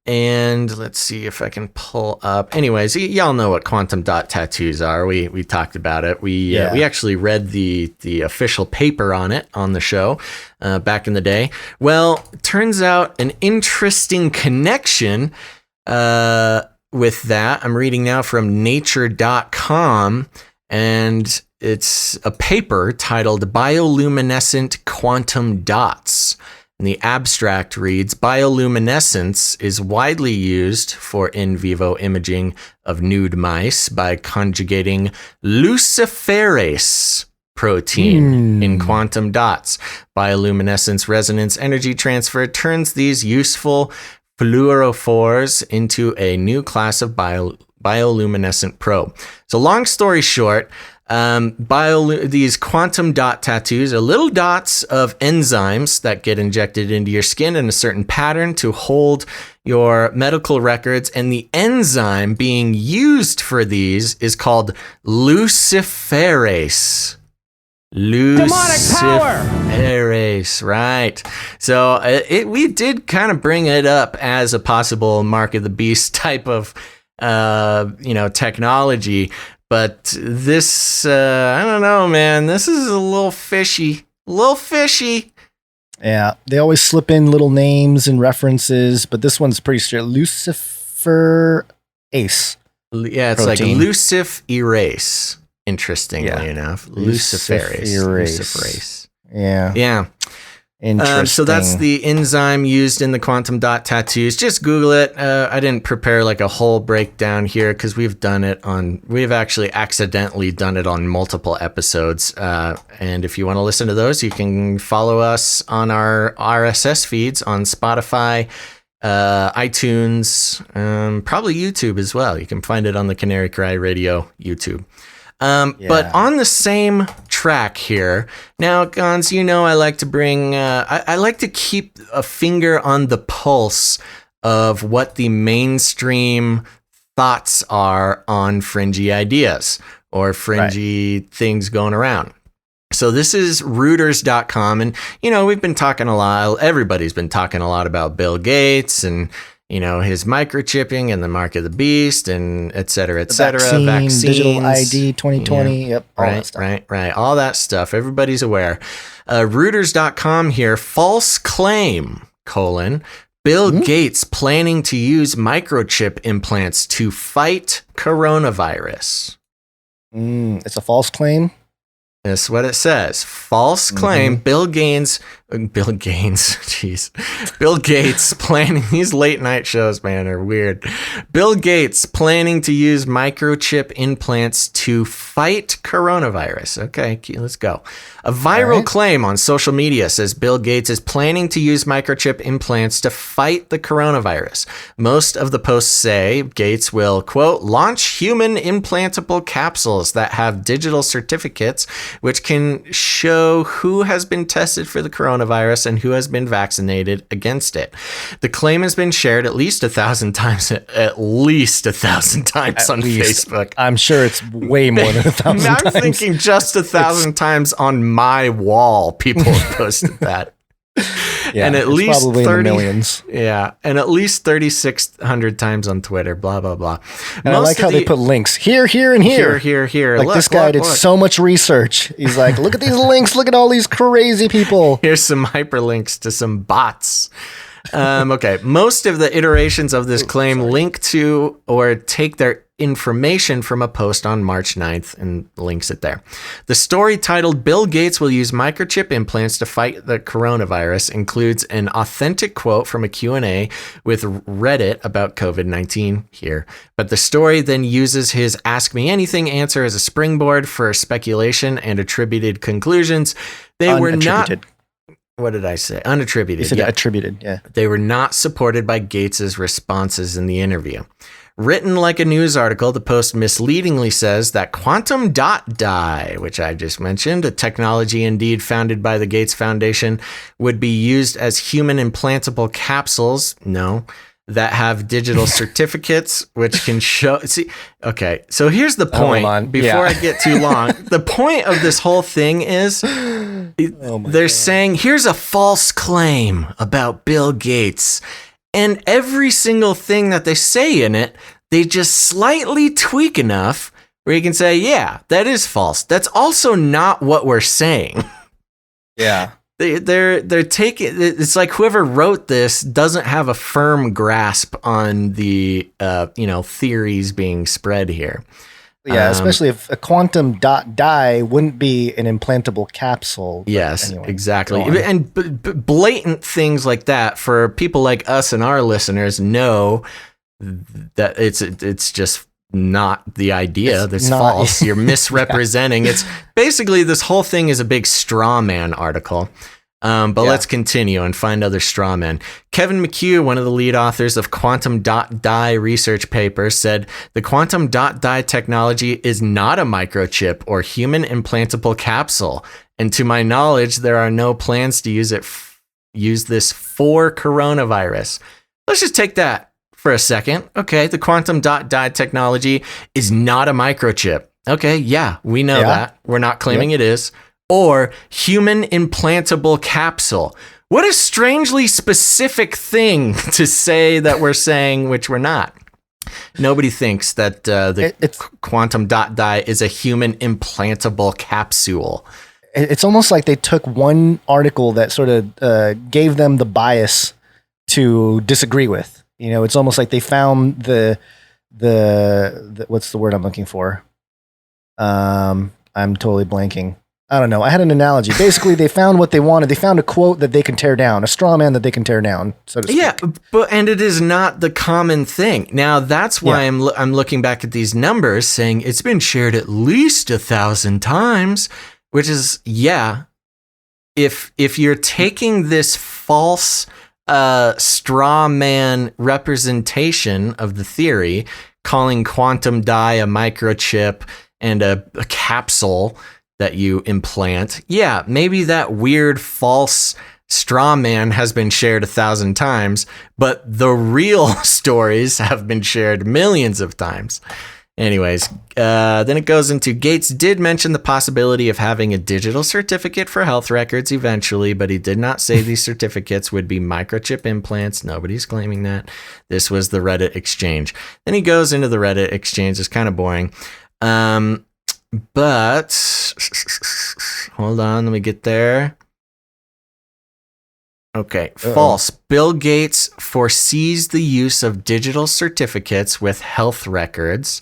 And let's see if I can pull up. Anyways, y'all know what quantum dot tattoos are. We talked about it. We actually read the official paper on it on the show back in the day. Well, turns out an interesting connection with that. I'm reading now from nature.com, and it's a paper titled Bioluminescent Quantum Dots. And the abstract reads, bioluminescence is widely used for in vivo imaging of nude mice by conjugating luciferase protein in quantum dots. Bioluminescence resonance energy transfer turns these useful fluorophores into a new class of bioluminescent probe. So long story short, these quantum dot tattoos are little dots of enzymes that get injected into your skin in a certain pattern to hold your medical records. And the enzyme being used for these is called luciferase. Luciferase, right. So we did kind of bring it up as a possible Mark of the Beast type of technology. But this, I don't know, man. This is a little fishy. Yeah, they always slip in little names and references, but this one's pretty straight. Luciferase. Yeah, it's protein. Like luciferase, interestingly enough. Luciferase. Yeah. Interesting. So that's the enzyme used in the quantum dot tattoos. Just Google it. I didn't prepare like a whole breakdown here because we've actually accidentally done it on multiple episodes. And if you want to listen to those, you can follow us on our RSS feeds on Spotify, iTunes, probably YouTube as well. You can find it on the Canary Cry Radio YouTube. But on the same track here, now, Gons, I like to bring, I like to keep a finger on the pulse of what the mainstream thoughts are on fringy ideas or fringy things going around. So this is Reuters.com. And, we've been talking a lot. Everybody's been talking a lot about Bill Gates and, his microchipping and the mark of the beast and et cetera, et cetera. Vaccines, digital ID 2020. Yep. Right. All that stuff. Everybody's aware. Reuters.com here. False claim, Bill Gates planning to use microchip implants to fight coronavirus. It's a false claim. That's what it says. False claim. Bill Gates planning, these late night shows, man, are weird. Bill Gates planning to use microchip implants to fight coronavirus. Okay, let's go. A viral claim on social media says Bill Gates is planning to use microchip implants to fight the coronavirus. Most of the posts say Gates will, quote, launch human implantable capsules that have digital certificates which can show who has been tested for the coronavirus and who has been vaccinated against it. The claim has been shared at least 1,000 times, on Facebook. I'm sure it's way more than 1,000 times. I'm thinking just 1,000 times on my wall. People have posted that. And at least probably 30 in the millions. Yeah, and at least 3,600 times on Twitter. Blah blah blah. And I like how they put links here, and here. Like look, this guy did so much research. He's like, look at these links. Look at all these crazy people. Here's some hyperlinks to some bots. Okay, most of the iterations of this claim link to or take their information from a post on March 9th and links it there. The story titled Bill Gates will use microchip implants to fight the coronavirus includes an authentic quote from a Q&A with Reddit about COVID-19 here. But the story then uses his Ask Me Anything answer as a springboard for speculation and attributed conclusions. They were not... What did I say? Unattributed. You said attributed, yeah. They were not supported by Gates's responses in the interview. Written like a news article, the post misleadingly says that quantum dot dye, which I just mentioned, a technology indeed founded by the Gates Foundation, would be used as human implantable capsules. No. That have digital certificates, which can show. See, okay. So here's the point. Before I get too long, the point of this whole thing is they're saying here's a false claim about Bill Gates, and every single thing that they say in it, they just slightly tweak enough where you can say, yeah, that is false. That's also not what we're saying. Yeah. They're taking, it's like whoever wrote this doesn't have a firm grasp on the theories being spread here. Yeah, especially if a quantum dot dye wouldn't be an implantable capsule. Yes, anyway, exactly. And blatant things like that for people like us and our listeners know that it's just not the idea. That's false. You're misrepresenting. It's basically this whole thing is a big straw man article. Let's continue and find other straw men. Kevin McHugh, one of the lead authors of Quantum Dot Dye research paper, said the quantum dot dye technology is not a microchip or human implantable capsule. And to my knowledge, there are no plans to use this for coronavirus. Let's just take that for a second. Okay, the quantum dot dye technology is not a microchip. Okay, yeah, we know that. We're not claiming it is. Or human implantable capsule. What a strangely specific thing to say that we're saying, which we're not. Nobody thinks that quantum dot dye is a human implantable capsule. It's almost like they took one article that sort of gave them the bias to disagree with. It's almost like they found the what's the word I'm looking for? I'm totally blanking. I don't know. I had an analogy. Basically, they found what they wanted. They found a quote that they can tear down, a straw man that they can tear down, so to speak. Yeah, and it is not the common thing. Now, that's why I'm looking back at these numbers saying it's been shared at least 1,000 times, which is, if you're taking this false straw man representation of the theory, calling quantum dye a microchip and a capsule that you implant, maybe that weird false straw man has been shared 1,000 times, but the real stories have been shared millions of times. Anyways, then it goes into Gates did mention the possibility of having a digital certificate for health records eventually, but he did not say these certificates would be microchip implants. Nobody's claiming that. This was the Reddit exchange. Then he goes into the Reddit exchange. It's kind of boring. But hold on, let me get there. Okay, false. Bill Gates foresees the use of digital certificates with health records,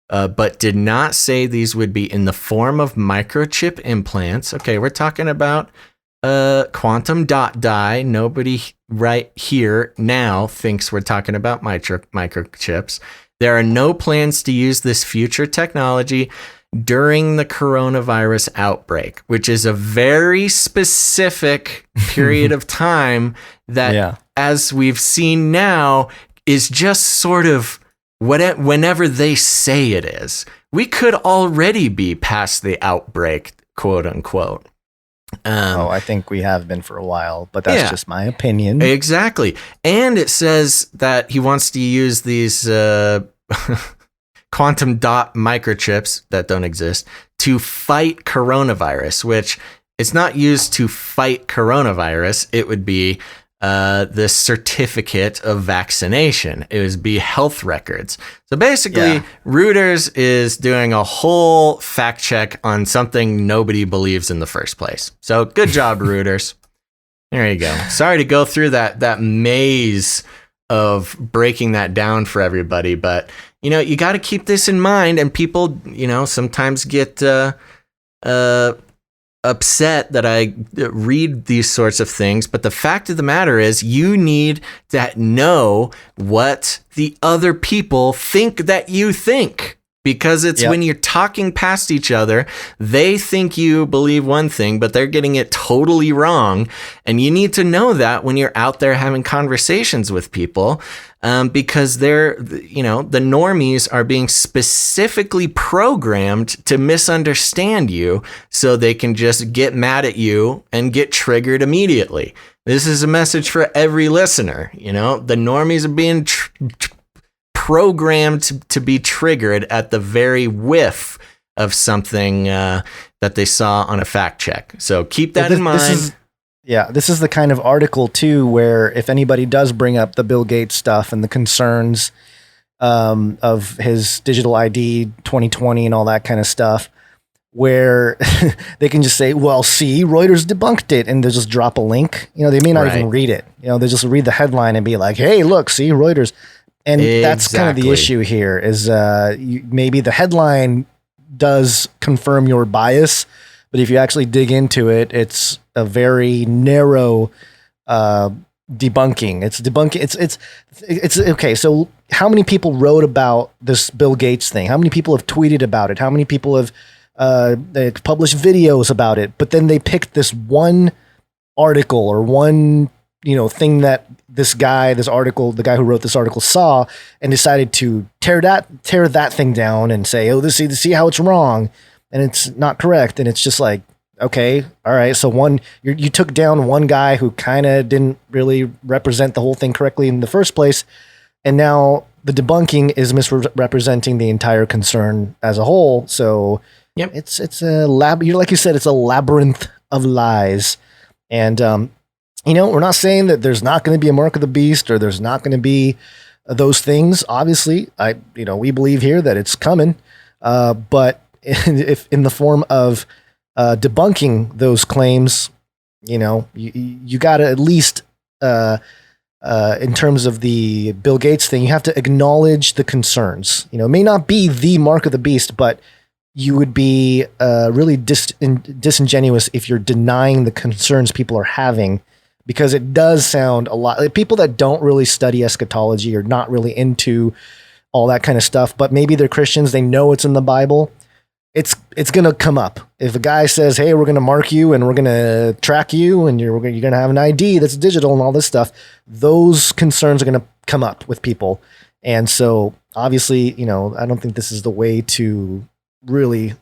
but did not say these would be in the form of microchip implants. Okay, we're talking about quantum dot dye. Nobody right here now thinks we're talking about microchips. There are no plans to use this future technology during the coronavirus outbreak, which is a very specific period of time that, as we've seen now, is just sort of whenever they say it is. We could already be past the outbreak, quote unquote. I think we have been for a while, but that's just my opinion. Exactly. And it says that he wants to use these quantum dot microchips that don't exist to fight coronavirus, which it's not used to fight coronavirus. It would be the certificate of vaccination. It would be health records. So basically, Reuters is doing a whole fact check on something nobody believes in the first place. So good job, Reuters. There you go. Sorry to go through that maze of breaking that down for everybody, but you got to keep this in mind, and people, sometimes get upset that I read these sorts of things. But the fact of the matter is, you need to know what the other people think that you think. Because it's when you're talking past each other, they think you believe one thing, but they're getting it totally wrong. And you need to know that when you're out there having conversations with people, because the normies are being specifically programmed to misunderstand you so they can just get mad at you and get triggered immediately. This is a message for every listener. The normies are being programmed to be triggered at the very whiff of something that they saw on a fact check. So keep that in mind. This is the kind of article too, where if anybody does bring up the Bill Gates stuff and the concerns of his digital ID 2020 and all that kind of stuff, where they can just say, well, see, Reuters debunked it, and they'll just drop a link. They may not even read it. They just read the headline and be like, hey, look, see, Reuters. And that's kind of the issue here is maybe the headline does confirm your bias, but if you actually dig into it, it's a very narrow debunking. It's debunking. It's okay. So how many people wrote about this Bill Gates thing? How many people have tweeted about it? How many people have published videos about it? But then they picked this one article or one thing that the guy who wrote this article saw and decided to tear that thing down and say, oh, see how it's wrong and it's not correct. And it's just like, okay, all right. So you took down one guy who kind of didn't really represent the whole thing correctly in the first place. And now the debunking is misrepresenting the entire concern as a whole. So it's a like you said, it's a labyrinth of lies. And, we're not saying that there's not going to be a mark of the beast or there's not going to be those things. Obviously, we believe here that it's coming, but if in the form of debunking those claims, you got to at least, in terms of the Bill Gates thing, you have to acknowledge the concerns. It may not be the mark of the beast, but you would be really disingenuous if you're denying the concerns people are having, because it does sound a lot like people that don't really study eschatology or not really into all that kind of stuff, but maybe they're Christians, they know it's in the Bible. It's going to come up. If a guy says, hey, we're going to mark you and we're going to track you and you're going to have an ID that's digital and all this stuff, those concerns are going to come up with people. And so obviously, I don't think this is the way to really,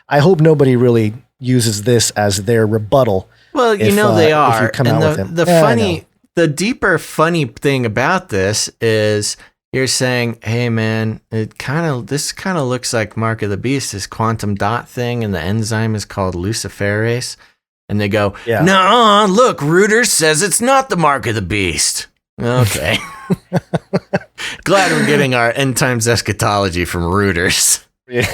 I hope nobody really uses this as their rebuttal. Well, they are. If you come and out with him. The deeper funny thing about this is you're saying, hey man, this kind of looks like Mark of the Beast, this quantum dot thing, and the enzyme is called luciferase. And they go, no, look, Reuters says it's not the Mark of the Beast. Okay. Glad we're getting our end times eschatology from Reuters. Yeah.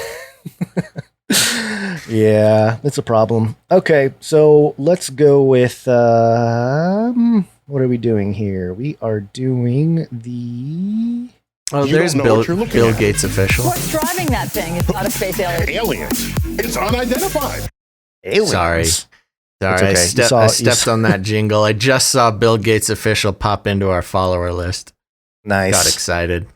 Yeah, that's a problem. Okay, so let's go with what are we doing here? We are doing the... Oh, there's Bill Gates official. What's driving that thing? It's not a space alien. Aliens. It's unidentified. Aliens. Sorry, okay. I stepped on that jingle. I just saw Bill Gates official pop into our follower list. Nice. Got excited.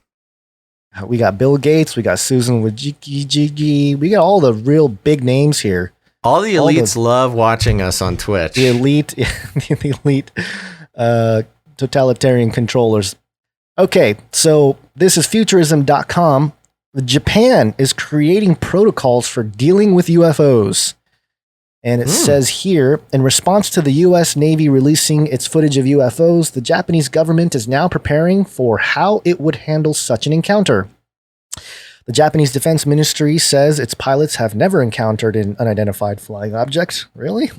We got Bill Gates. We got Susan Wojcicki. We got all the real big names here. All the elites love watching us on Twitch. The elite totalitarian controllers. Okay, so this is futurism.com. Japan is creating protocols for dealing with UFOs. And it says here, in response to the U.S. Navy releasing its footage of UFOs, the Japanese government is now preparing for how it would handle such an encounter. The Japanese Defense Ministry says its pilots have never encountered an unidentified flying object. Really?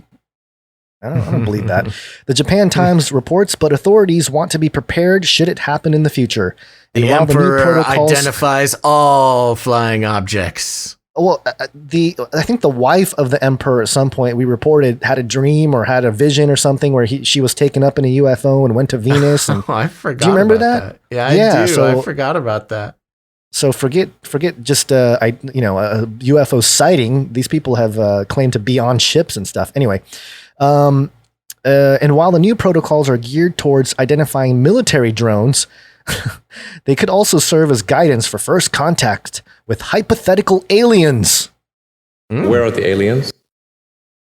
I don't believe that. The Japan Times reports, but authorities want to be prepared should it happen in the future. And the Emperor identifies all flying objects. Well, I think the wife of the Emperor at some point, we reported, had a dream or had a vision or something where she was taken up in a UFO and went to Venus. And, I forgot. Do you remember that? Yeah, I do. So, I forgot about that. So forget just a UFO sighting. These people have claimed to be on ships and stuff. Anyway, and while the new protocols are geared towards identifying military drones, they could also serve as guidance for first contact with hypothetical aliens. Where are the aliens?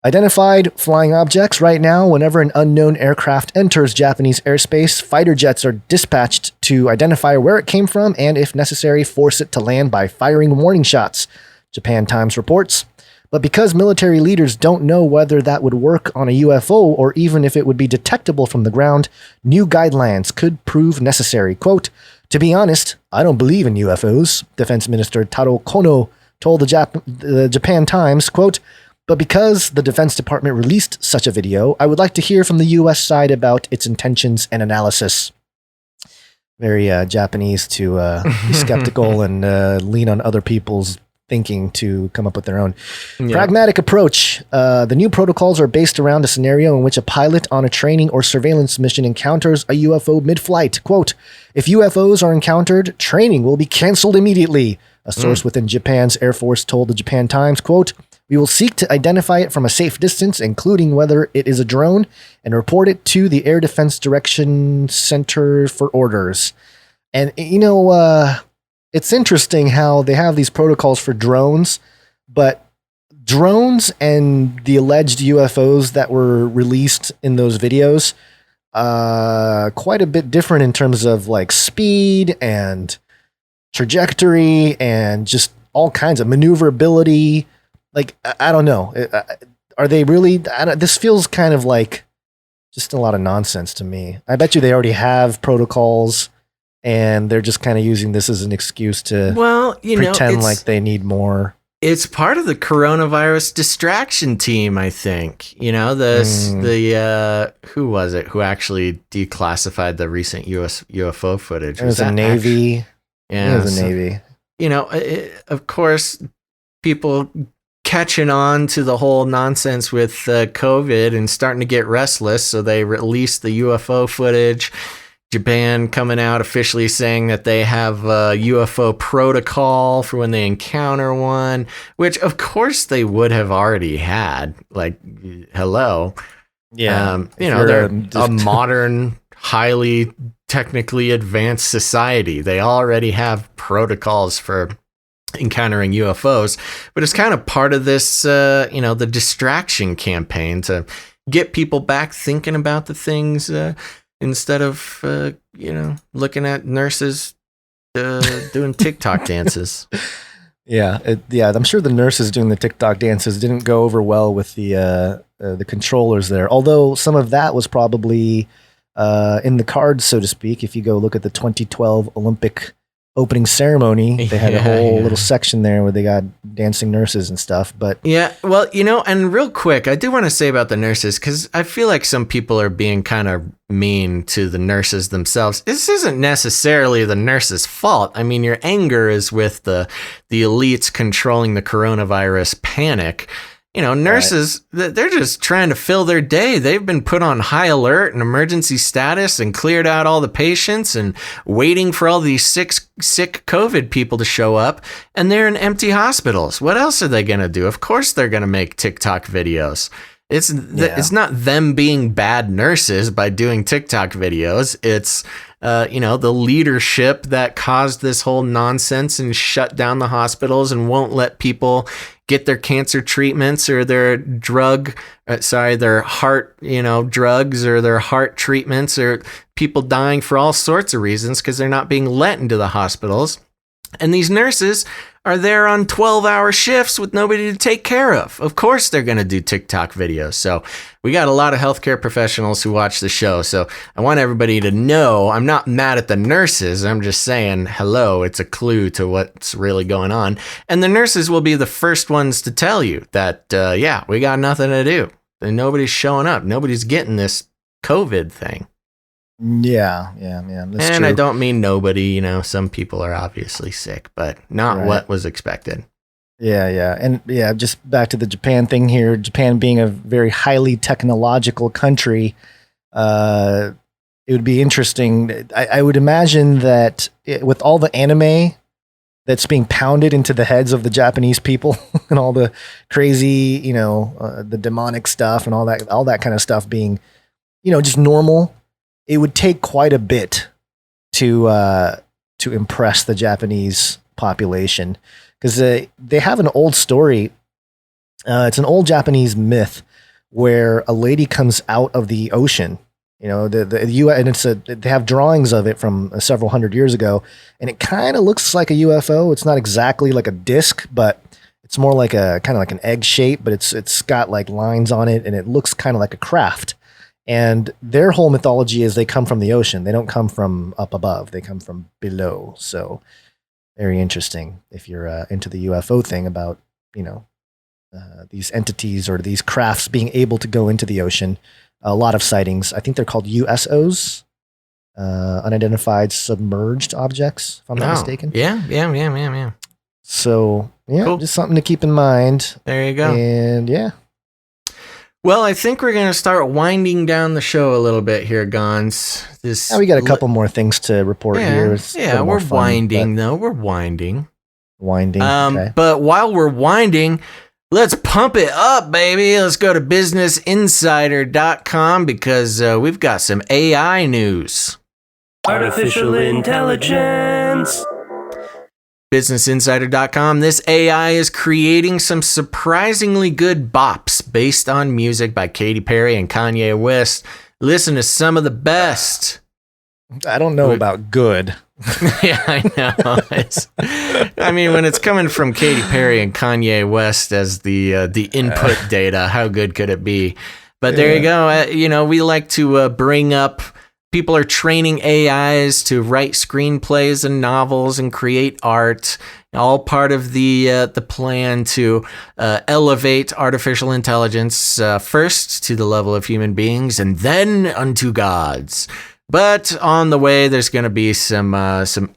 Identified flying objects. Right now, whenever an unknown aircraft enters Japanese airspace, fighter jets are dispatched to identify where it came from and, if necessary, force it to land by firing warning shots, Japan Times reports. But because military leaders don't know whether that would work on a UFO or even if it would be detectable from the ground, new guidelines could prove necessary. Quote, "To be honest, I don't believe in UFOs," Defense Minister Taro Kono told the Japan Times, quote, "but because the Defense Department released such a video, I would like to hear from the U.S. side about its intentions and analysis." Very Japanese to be skeptical and lean on other people's thinking to come up with their own pragmatic approach. The new protocols are based around a scenario in which a pilot on a training or surveillance mission encounters a UFO mid-flight. Quote, "If UFOs are encountered, training will be canceled immediately," a source within Japan's Air Force told the Japan Times, quote, "We will seek to identify it from a safe distance, including whether it is a drone, and report it to the Air Defense Direction Center for orders." And, it's interesting how they have these protocols for drones, but drones and the alleged UFOs that were released in those videos, quite a bit different in terms of like speed and trajectory and just all kinds of maneuverability. Like, I don't know. Are they really? This feels kind of like just a lot of nonsense to me. I bet you they already have protocols and they're just kind of using this as an excuse to pretend like they need more. It's part of the coronavirus distraction team, I think. Who was it who actually declassified the recent UFO footage? It was a Navy. Yeah, it was a Navy. Of course, people catching on to the whole nonsense with COVID and starting to get restless, so they released the UFO footage. Japan coming out officially saying that they have a UFO protocol for when they encounter one, which of course they would have already had. Like, hello. Yeah. They're a modern, highly technically advanced society. They already have protocols for encountering UFOs, but it's kind of part of this, the distraction campaign to get people back thinking about the things instead of, looking at nurses doing TikTok dances. Yeah, I'm sure the nurses doing the TikTok dances didn't go over well with the controllers there. Although some of that was probably in the cards, so to speak. If you go look at the 2012 Olympic opening ceremony, they had a whole little section there where they got dancing nurses and stuff. But yeah, well, and real quick, I do want to say about the nurses, because I feel like some people are being kind of mean to the nurses themselves. This isn't necessarily the nurses' fault. I mean, your anger is with the elites controlling the coronavirus panic. Nurses, they're just trying to fill their day. They've been put on high alert and emergency status and cleared out all the patients and waiting for all these sick COVID people to show up. And they're in empty hospitals. What else are they going to do? Of course, they're going to make TikTok videos. It's not them being bad nurses by doing TikTok videos. It's, the leadership that caused this whole nonsense and shut down the hospitals and won't let people get their cancer treatments or their their heart, drugs or their heart treatments, or people dying for all sorts of reasons because they're not being let into the hospitals. And these nurses are there on 12-hour shifts with nobody to take care of. Of course they're going to do TikTok videos. So we got a lot of healthcare professionals who watch the show. So I want everybody to know I'm not mad at the nurses. I'm just saying, hello, it's a clue to what's really going on. And the nurses will be the first ones to tell you that, we got nothing to do. And nobody's showing up. Nobody's getting this COVID thing. Yeah. That's and true. I don't mean nobody, some people are obviously sick, but not what was expected. Yeah. And just back to the Japan thing here, Japan being a very highly technological country, it would be interesting. I would imagine that with all the anime that's being pounded into the heads of the Japanese people and all the crazy, the demonic stuff and all that kind of stuff being, just normal, it would take quite a bit to impress the Japanese population, because they have an old story. It's an old Japanese myth where a lady comes out of the ocean. And they have drawings of it from several hundred years ago, and it kind of looks like a UFO. It's not exactly like a disc, but it's more like a kind of like an egg shape, but it's got like lines on it, and it looks kind of like a craft. And their whole mythology is they come from the ocean. They don't come from up above. They come from below. So very interesting if you're into the UFO thing about, these entities or these crafts being able to go into the ocean. A lot of sightings. I think they're called USOs, unidentified submerged objects, if I'm not mistaken. Yeah. So, cool. Just something to keep in mind. There you go. And yeah. Well, I think we're going to start winding down the show a little bit here, Gons. We got a couple more things to report here. We're winding, though. We're winding. Okay. But while we're winding, let's pump it up, baby. Let's go to businessinsider.com because we've got some AI news. Artificial intelligence. Businessinsider.com. This AI is creating some surprisingly good bops based on music by Katy Perry and Kanye West. Listen to some of the best. I don't know about good. Yeah, I know. I mean, when it's coming from Katy Perry and Kanye West as the input data, how good could it be? But there you go. We like to bring up. People are training AIs to write screenplays and novels and create art, all part of the plan to elevate artificial intelligence first to the level of human beings and then unto gods. But on the way, there's going to be some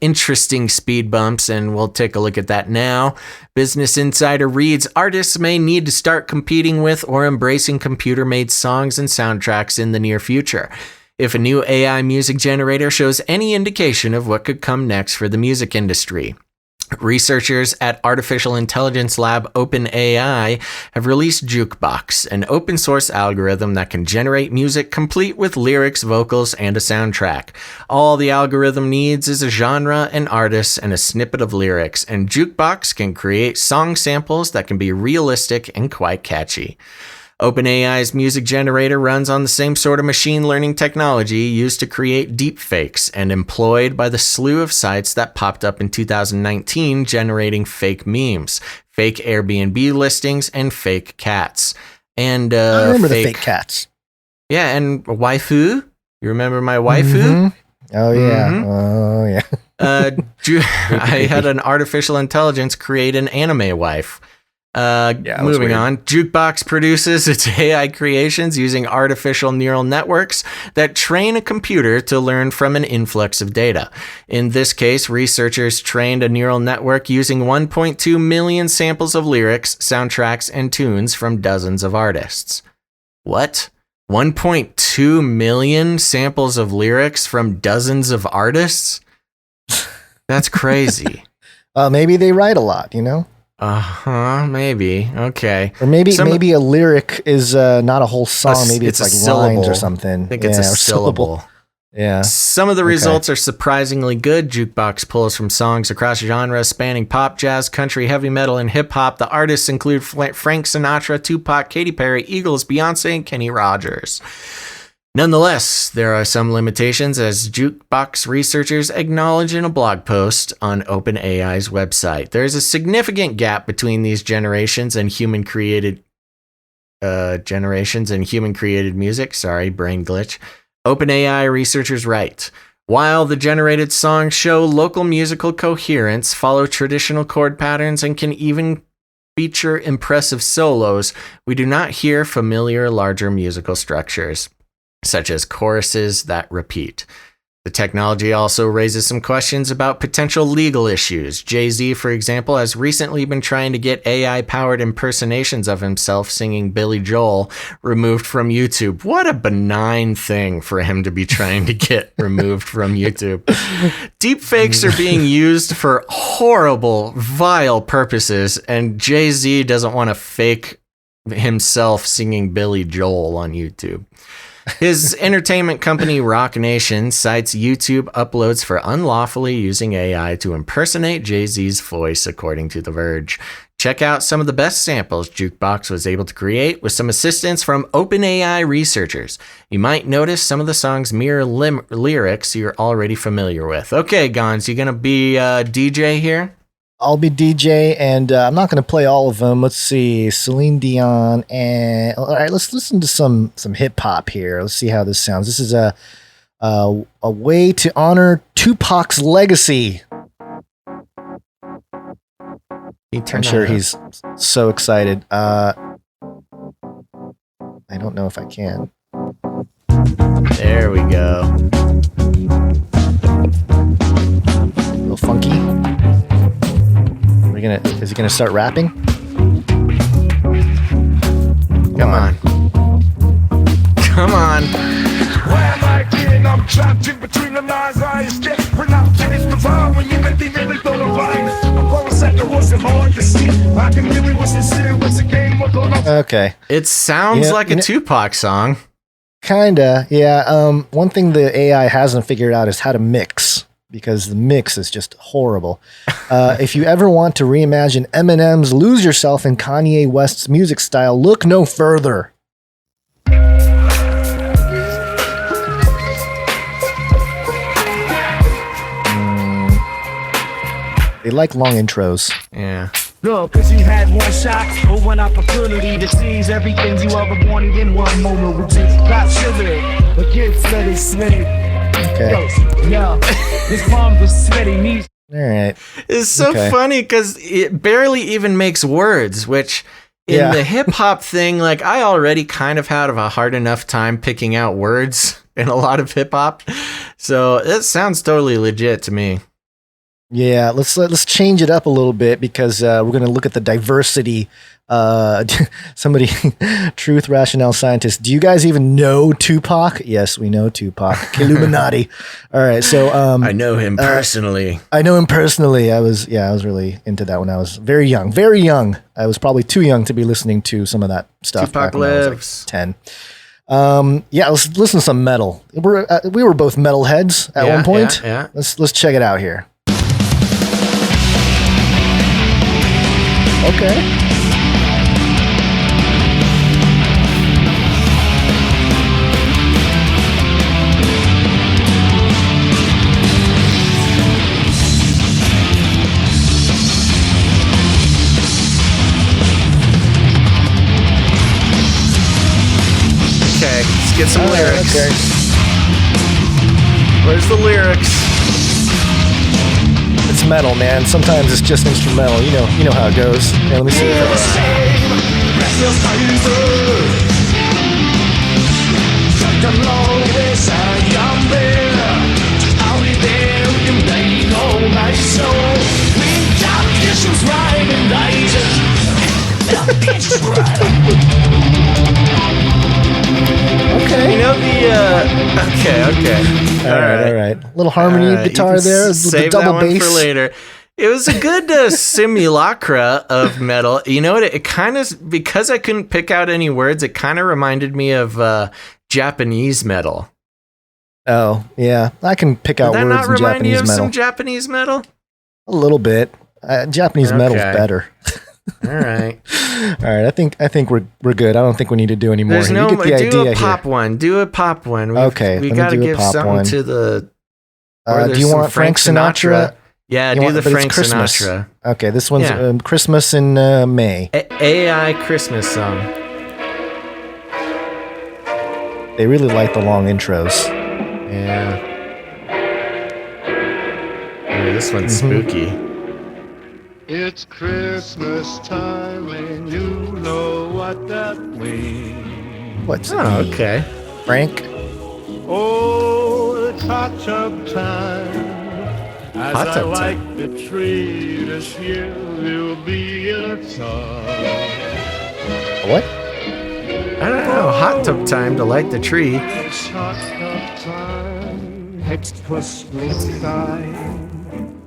interesting speed bumps, and we'll take a look at that now. Business Insider reads, artists may need to start competing with or embracing computer-made songs and soundtracks in the near future. if a new AI music generator shows any indication of what could come next for the music industry. Researchers at artificial intelligence lab OpenAI have released Jukebox, an open source algorithm that can generate music complete with lyrics, vocals, and a soundtrack. All the algorithm needs is a genre, an artist, and a snippet of lyrics, and Jukebox can create song samples that can be realistic and quite catchy. OpenAI's music generator runs on the same sort of machine learning technology used to create deepfakes and employed by the slew of sites that popped up in 2019 generating fake memes, fake Airbnb listings, and fake cats. And I remember the fake cats. Yeah, and waifu. You remember my waifu? Mm-hmm. Oh, yeah. Mm-hmm. Oh, yeah. I had an artificial intelligence create an anime wife. Moving on, Jukebox produces its AI creations using artificial neural networks that train a computer to learn from an influx of data. In this case, researchers trained a neural network using 1.2 million samples of lyrics, soundtracks, and tunes from dozens of artists. What? 1.2 million samples of lyrics from dozens of artists? That's crazy. Maybe they write a lot, you know? Maybe. Okay. Or maybe a lyric is not a whole song. Maybe it's like lines or something. I think it's a syllable. Yeah. Some of the results are surprisingly good. Jukebox pulls from songs across genres spanning pop, jazz, country, heavy metal, and hip hop. The artists include Frank Sinatra, Tupac, Katy Perry, Eagles, Beyonce, and Kenny Rogers. Nonetheless, there are some limitations, as Jukebox researchers acknowledge in a blog post on OpenAI's website. There is a significant gap between these generations and human-created music. Sorry, brain glitch. OpenAI researchers write, while the generated songs show local musical coherence, follow traditional chord patterns, and can even feature impressive solos, we do not hear familiar larger musical structures, such as choruses that repeat. The technology also raises some questions about potential legal issues. Jay-Z, for example, has recently been trying to get AI-powered impersonations of himself singing Billy Joel removed from YouTube. What a benign thing for him to be trying to get removed from YouTube. Deepfakes are being used for horrible, vile purposes, and Jay-Z doesn't want to fake himself singing Billy Joel on YouTube. His entertainment company, Rock Nation, cites YouTube uploads for unlawfully using AI to impersonate Jay-Z's voice, according to The Verge. Check out some of the best samples Jukebox was able to create with some assistance from OpenAI researchers. You might notice some of the songs mirror lyrics you're already familiar with. Okay, Gons, you gonna be DJ here? I'll be DJ, and I'm not going to play all of them. Let's see, Celine Dion, and all right, let's listen to some hip hop here. Let's see how this sounds. This is a way to honor Tupac's legacy. I'm sure he's so excited. I don't know if I can. There we go. A little funky. Is he gonna start rapping? Come on. Why am I kidding? I'm trapped in between the lines. I escape when I'm finished the vibe. When you make me really throw the line. I'm going to set the horse and hard to see. I can really was sincere. What's the game? What's going on? Okay. It sounds like a Tupac song. Kinda, yeah. One thing the AI hasn't figured out is how to mix, because the mix is just horrible. If you ever want to reimagine Eminem's Lose Yourself in Kanye West's music style, look no further. They like long intros. Yeah. No, cause you had one shot or one opportunity to seize everything you ever wanted in one moment. We just got sugar, but get sweaty, sweaty. Okay. Yeah, this palm was sweaty knees. All right. It's so funny because it barely even makes words, which in the hip hop thing, like I already kind of had a hard enough time picking out words in a lot of hip hop. So it sounds totally legit to me. Yeah, let's change it up a little bit because we're going to look at the diversity. Somebody, Truth Rationale Scientist. Do you guys even know Tupac? Yes, we know Tupac. Illuminati. All right, so I know him personally. I know him personally. I was really into that when I was very young. Very young. I was probably too young to be listening to some of that stuff. Tupac back when I was lives. like 10. Yeah, let's listen to some metal. We were both metalheads at one point. Yeah. Let's check it out here. Okay. Okay, let's get some lyrics. Okay. Where's the lyrics? It's metal, man. Sometimes it's just instrumental. You know how it goes. Yeah, let me see Okay. You know the okay. All right. Little harmony guitar there. The Save double that one bass for later. It was a good simulacra of metal. You know what? It kind of, because I couldn't pick out any words, it kind of reminded me of Japanese metal. Oh, yeah. I can pick out Did that words not in remind you Japanese of metal. some Japanese metal? A little bit. Japanese metal's better. All right. All right. I think we're good. I don't think we need to do any more. There's no. You get the Do idea a pop here. one. Do a pop one. Okay, We let me got to do a give pop something one. to the. Do you want Frank Sinatra? Yeah, You do want- the but it's Frank Christmas. Sinatra. Okay, this one's Yeah. Christmas in May. AI Christmas song. They really like the long intros. Yeah. Ooh, this one's spooky. It's Christmas time and you know what that means. What's Oh, okay. Frank? Oh, it's hot tub time. As Hot I tub light time. the tree this year, you'll be in a tub. What? I don't know. Hot tub time to light the tree. It's hot tub time. It's Christmas time.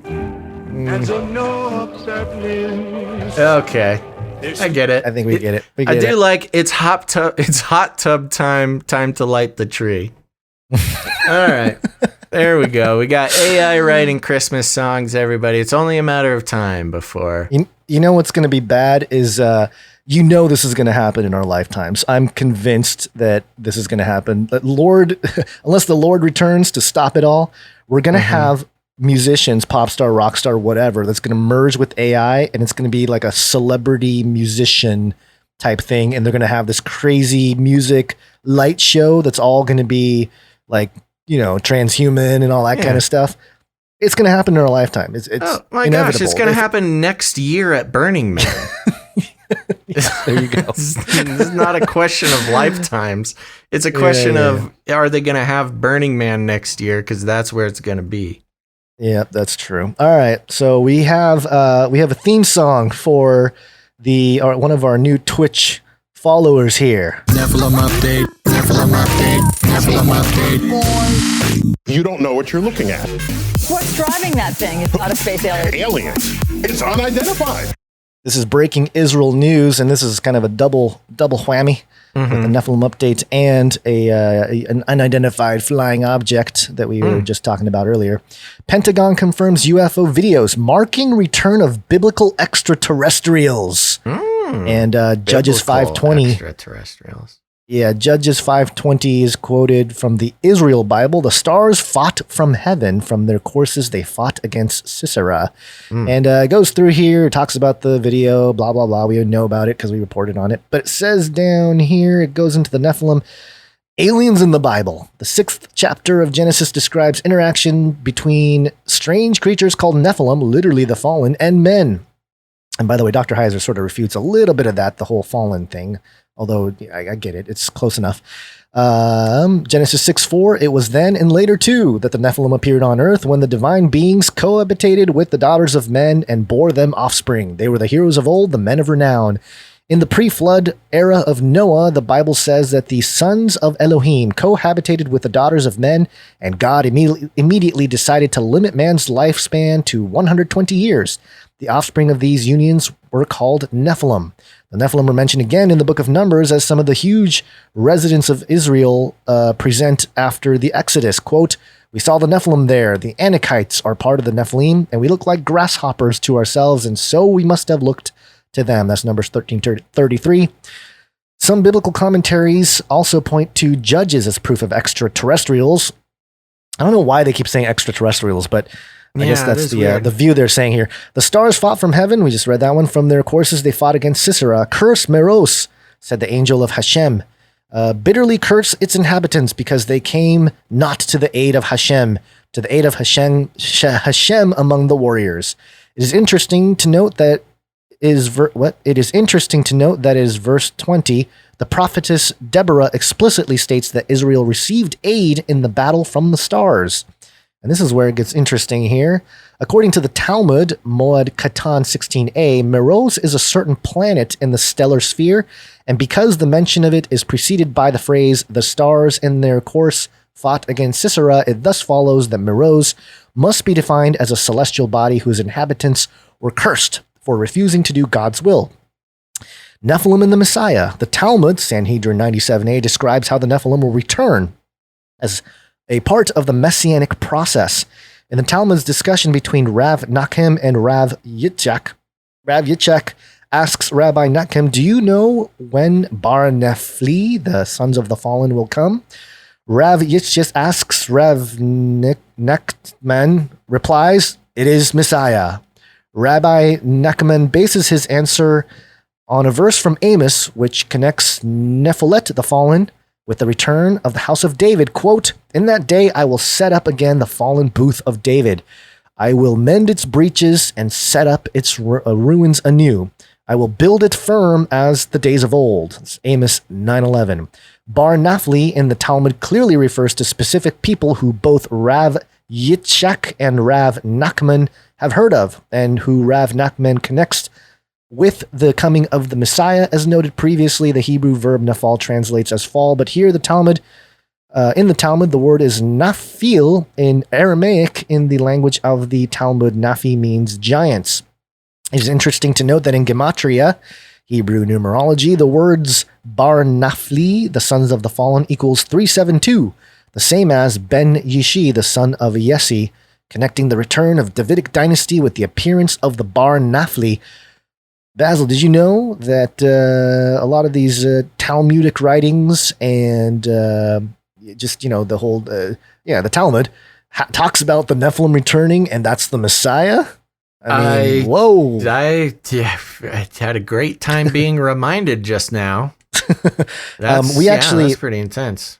And so no upset news. Okay. I get it. I think we get it. We I get do it. like it's hot tub time to light the tree. All right. There we go. We got AI writing Christmas songs, everybody. It's only a matter of time before. You know what's going to be bad is this is going to happen in our lifetimes. I'm convinced that this is going to happen. But unless the Lord returns to stop it all, we're going to have musicians, pop star, rock star, whatever, that's going to merge with AI, and it's going to be like a celebrity musician type thing. And they're going to have this crazy music light show that's all going to be like, transhuman and all that kind of stuff. It's going to happen in our lifetime. It's Oh my inevitable. gosh, it's going to happen next year at Burning Man. There you go. This is not a question of lifetimes. It's a question of, are they going to have Burning Man next year? Because that's where it's going to be. Yeah, that's true. All right, so we have a theme song for one of our new Twitch followers here. Nephilim update. You don't know what you're looking at. What's driving that thing? It's not a space alien. Aliens. It's unidentified. This is breaking Israel news, and this is kind of a double whammy with the Nephilim update and an unidentified flying object that we were just talking about earlier. Pentagon confirms UFO videos marking return of biblical extraterrestrials. And Judges 5:20. Extraterrestrials. Yeah, Judges 5:20 is quoted from the Israel Bible. The stars fought from heaven. From their courses, they fought against Sisera. And it goes through here, talks about the video, blah, blah, blah. We know about it because we reported on it. But it says down here, it goes into the Nephilim. Aliens in the Bible. The 6th chapter of Genesis describes interaction between strange creatures called Nephilim, literally the fallen, and men. And by the way, Dr. Heiser sort of refutes a little bit of that, the whole fallen thing. Although I get it. It's close enough. Genesis 6:4, it was then and later too that the Nephilim appeared on earth when the divine beings cohabitated with the daughters of men and bore them offspring. They were the heroes of old, the men of renown. In the pre-flood era of Noah, the Bible says that the sons of Elohim cohabitated with the daughters of men, and God immediately decided to limit man's lifespan to 120 years. The offspring of these unions were called Nephilim. The Nephilim are mentioned again in the book of Numbers as some of the huge residents of Israel present after the Exodus. Quote, "We saw the Nephilim there. The Anakites are part of the Nephilim, and we look like grasshoppers to ourselves, and so we must have looked to them." That's Numbers 13:33. Some biblical commentaries also point to Judges as proof of extraterrestrials. I don't know why they keep saying extraterrestrials, but I guess that's the view they're saying here. The stars fought from heaven. We just read that one. From their courses, they fought against Sisera. "Curse Meros," said the angel of Hashem. "Bitterly curse its inhabitants because they came not to the aid of Hashem, to the aid of Hashem among the warriors." It is interesting to note that is verse 20. The prophetess Deborah explicitly states that Israel received aid in the battle from the stars. And this is where it gets interesting here. According to the Talmud, Moed Katan 16a, Meroz is a certain planet in the stellar sphere, and because the mention of it is preceded by the phrase, "the stars in their course fought against Sisera," it thus follows that Meroz must be defined as a celestial body whose inhabitants were cursed for refusing to do God's will. Nephilim and the Messiah. The Talmud, Sanhedrin 97a, describes how the Nephilim will return as a part of the messianic process. In the Talmud's discussion between Rav Nachem and Rav Yitzchak asks Rabbi Nachem, "Do you know when Bar Nephli, the sons of the fallen, will come?" Rav Yitzchak asks, Rav Nachman replies, "It is Messiah." Rabbi Nachman bases his answer on a verse from Amos, which connects Nephilet, the fallen, with the return of the house of David. Quote, "In that day I will set up again the fallen booth of David. I will mend its breaches and set up its ruins anew. I will build it firm as the days of old." It's Amos 9:11. Bar Nephli in the Talmud clearly refers to specific people who both Rav Yitzchak and Rav Nachman have heard of, and who Rav Nachman connects with the coming of the Messiah. As noted previously, the Hebrew verb nafal translates as fall, but here in the Talmud, the word is nafil in Aramaic. In the language of the Talmud, nafi means giants. It is interesting to note that in Gematria, Hebrew numerology, the words Bar Nafli, the sons of the fallen, equals 372, the same as Ben Yishi, the son of Yesi, connecting the return of Davidic dynasty with the appearance of the Bar Nafli. Basil, did you know that a lot of these Talmudic writings and the Talmud talks about the Nephilim returning, and that's the Messiah? I mean, whoa. I had a great time being reminded just now. That's pretty intense.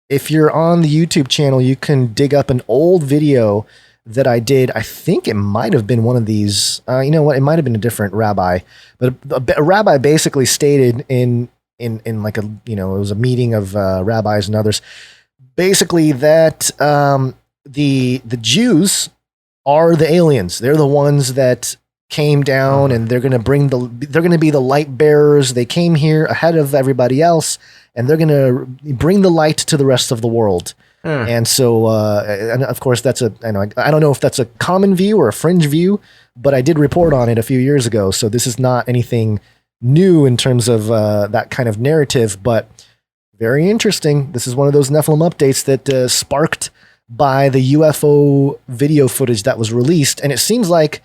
If you're on the YouTube channel, you can dig up an old video that I did. I think it might have been one of these. You know what? It might have been a different rabbi, but a rabbi basically stated in like a, it was a meeting of rabbis and others, basically that the Jews are the aliens. They're the ones that came down, and they're going to be the light bearers. They came here ahead of everybody else, and they're going to bring the light to the rest of the world. And so, and of course, I don't know if that's a common view or a fringe view, but I did report on it a few years ago. So this is not anything new in terms of that kind of narrative, but very interesting. This is one of those Nephilim updates that sparked by the UFO video footage that was released. And it seems like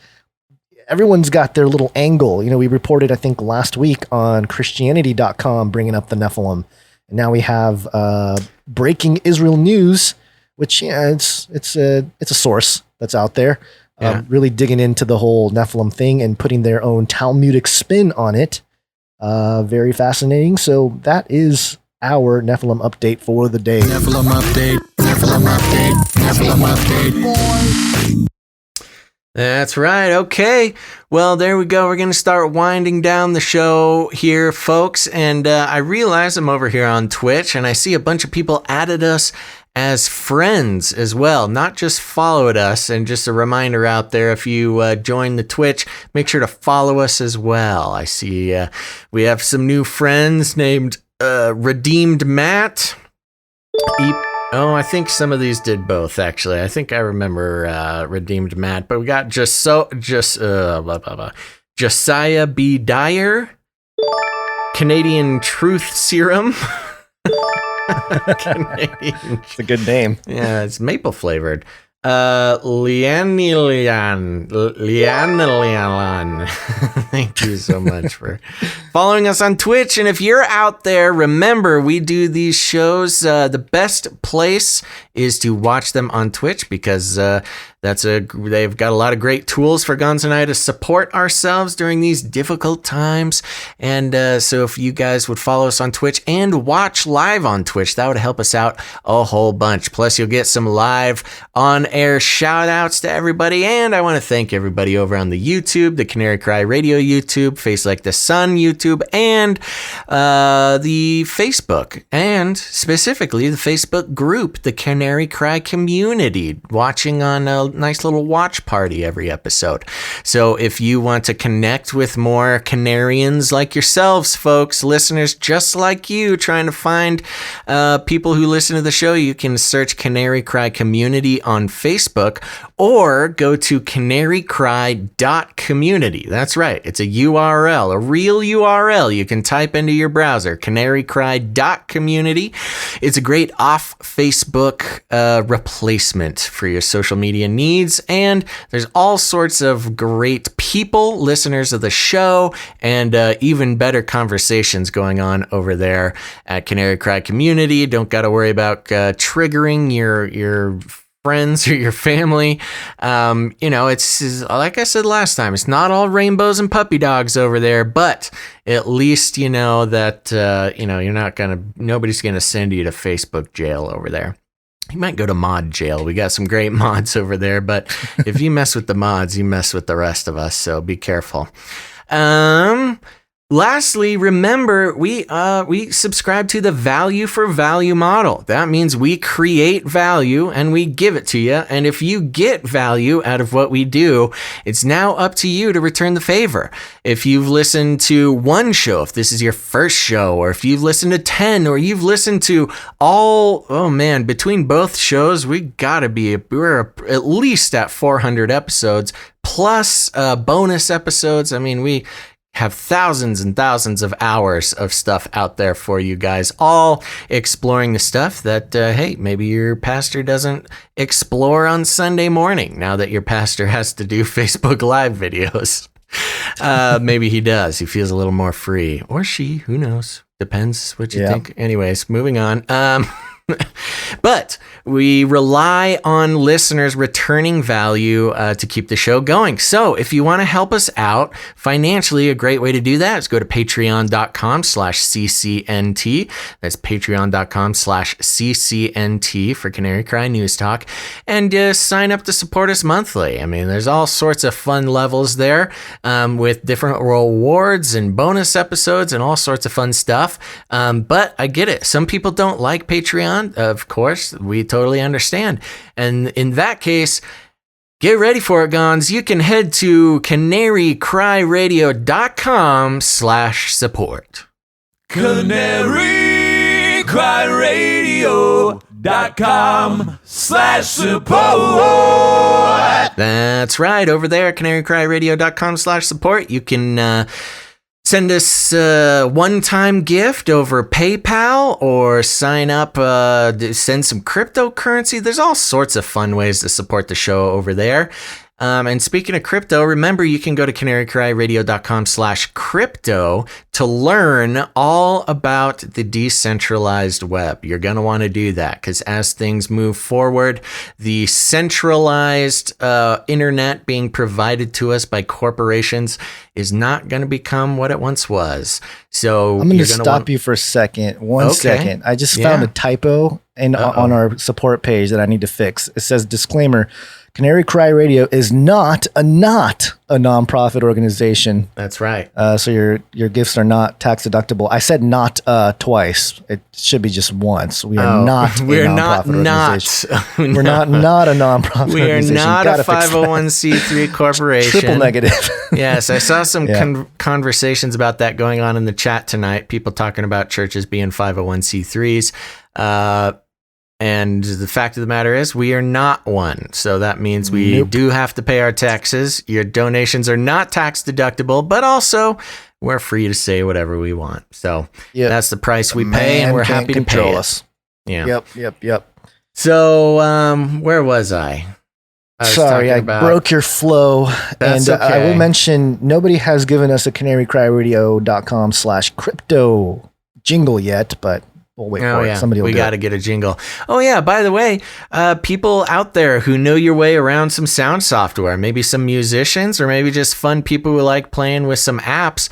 everyone's got their little angle. We reported, I think, last week on Christianity.com bringing up the Nephilim. And now we have Breaking Israel News, which it's a source that's out there, really digging into the whole Nephilim thing and putting their own Talmudic spin on it. Very fascinating. So that is our Nephilim update for the day. Nephilim update. Nephilim update. Nephilim update. That's right. Okay. Well, there we go. We're going to start winding down the show here, folks. And I realize I'm over here on Twitch, and I see a bunch of people added us as friends as well, not just followed us. And just a reminder out there, if you join the Twitch, make sure to follow us as well. I see we have some new friends named Redeemed Matt. Oh, I think some of these did both, actually. I think I remember Redeemed Matt, but we got Josiah B. Dyer, Canadian Truth Serum. It's a good name. Yeah, it's maple flavored. Lian. Thank you so much for following us on Twitch. And if you're out there, remember, we do these shows. The best place is to watch them on Twitch, because they've got a lot of great tools for Gonz and I to support ourselves during these difficult times. And so if you guys would follow us on Twitch and watch live on Twitch, that would help us out a whole bunch. Plus, you'll get some live on-air shout-outs to everybody. And I want to thank everybody over on the YouTube, the Canary Cry Radio YouTube, Face Like the Sun YouTube, and the Facebook, and specifically the Facebook group, the Canary Cry Community, watching on a nice little watch party every episode. So if you want to connect with more Canarians like yourselves, folks, listeners just like you, trying to find people who listen to the show, you can search Canary Cry Community on Facebook, or go to canarycry.community. That's right. It's a URL, a real URL you can type into your browser, canarycry.community. It's a great off Facebook replacement for your social media needs. And there's all sorts of great people, listeners of the show, and even better conversations going on over there at Canary Cry Community. Don't got to worry about triggering your friends or your family. It's like I said last time, it's not all rainbows and puppy dogs over there, but at least you know that nobody's gonna send you to Facebook jail over there. You might go to mod jail. We got some great mods over there, but if you mess with the mods, you mess with the rest of us, so be careful. Lastly, remember, we subscribe to the value for value model. That means we create value and we give it to you. And if you get value out of what we do, it's now up to you to return the favor. If you've listened to one show, if this is your first show, or if you've listened to 10, or you've listened to between both shows, we're at least at 400 episodes plus bonus episodes. I mean, we have thousands and thousands of hours of stuff out there for you guys, all exploring the stuff that, hey, maybe your pastor doesn't explore on Sunday morning now that your pastor has to do Facebook Live videos. Maybe he does. He feels a little more free. Or she, who knows? Depends what you think. Anyways, moving on. But we rely on listeners returning value to keep the show going. So if you want to help us out financially, a great way to do that is go to patreon.com/CCNT. That's patreon.com/CCNT for Canary Cry News Talk. And sign up to support us monthly. I mean, there's all sorts of fun levels there with different rewards and bonus episodes and all sorts of fun stuff. But I get it. Some people don't like Patreon. Of course, we totally understand. And in that case, get ready for it, Gonz. You can head to canarycryradio.com/support. canarycryradio.com/support. That's right. Over there, canarycryradio.com/support. You can send us a one-time gift over PayPal, or sign up, send some cryptocurrency. There's all sorts of fun ways to support the show over there. And speaking of crypto, remember you can go to canarycryradio.com/crypto to learn all about the decentralized web. You're going to want to do that because as things move forward, the centralized internet being provided to us by corporations is not going to become what it once was. So I'm going to stop you for a second. One second. I just found a typo on our support page that I need to fix. It says disclaimer: Canary Cry Radio is not a nonprofit organization. That's right. So your gifts are not tax deductible. I said not twice. It should be just once. We are not a nonprofit organization. We're not a nonprofit we organization. We are not a 501c3 corporation. Triple negative. Yes, I saw some conversations about that going on in the chat tonight. People talking about churches being 501c3s. And the fact of the matter is, we are not one. So that means we do have to pay our taxes. Your donations are not tax deductible, but also we're free to say whatever we want. So that's the price we pay, and we're happy to pay us. Yeah. Yep. So where was I? Sorry, I broke your flow. That's and okay. I will mention, nobody has given us a canarycryradio.com/crypto jingle yet, but we'll wait for it. Somebody will we got to get a jingle. Oh, yeah. By the way, people out there who know your way around some sound software, maybe some musicians or maybe just fun people who like playing with some apps.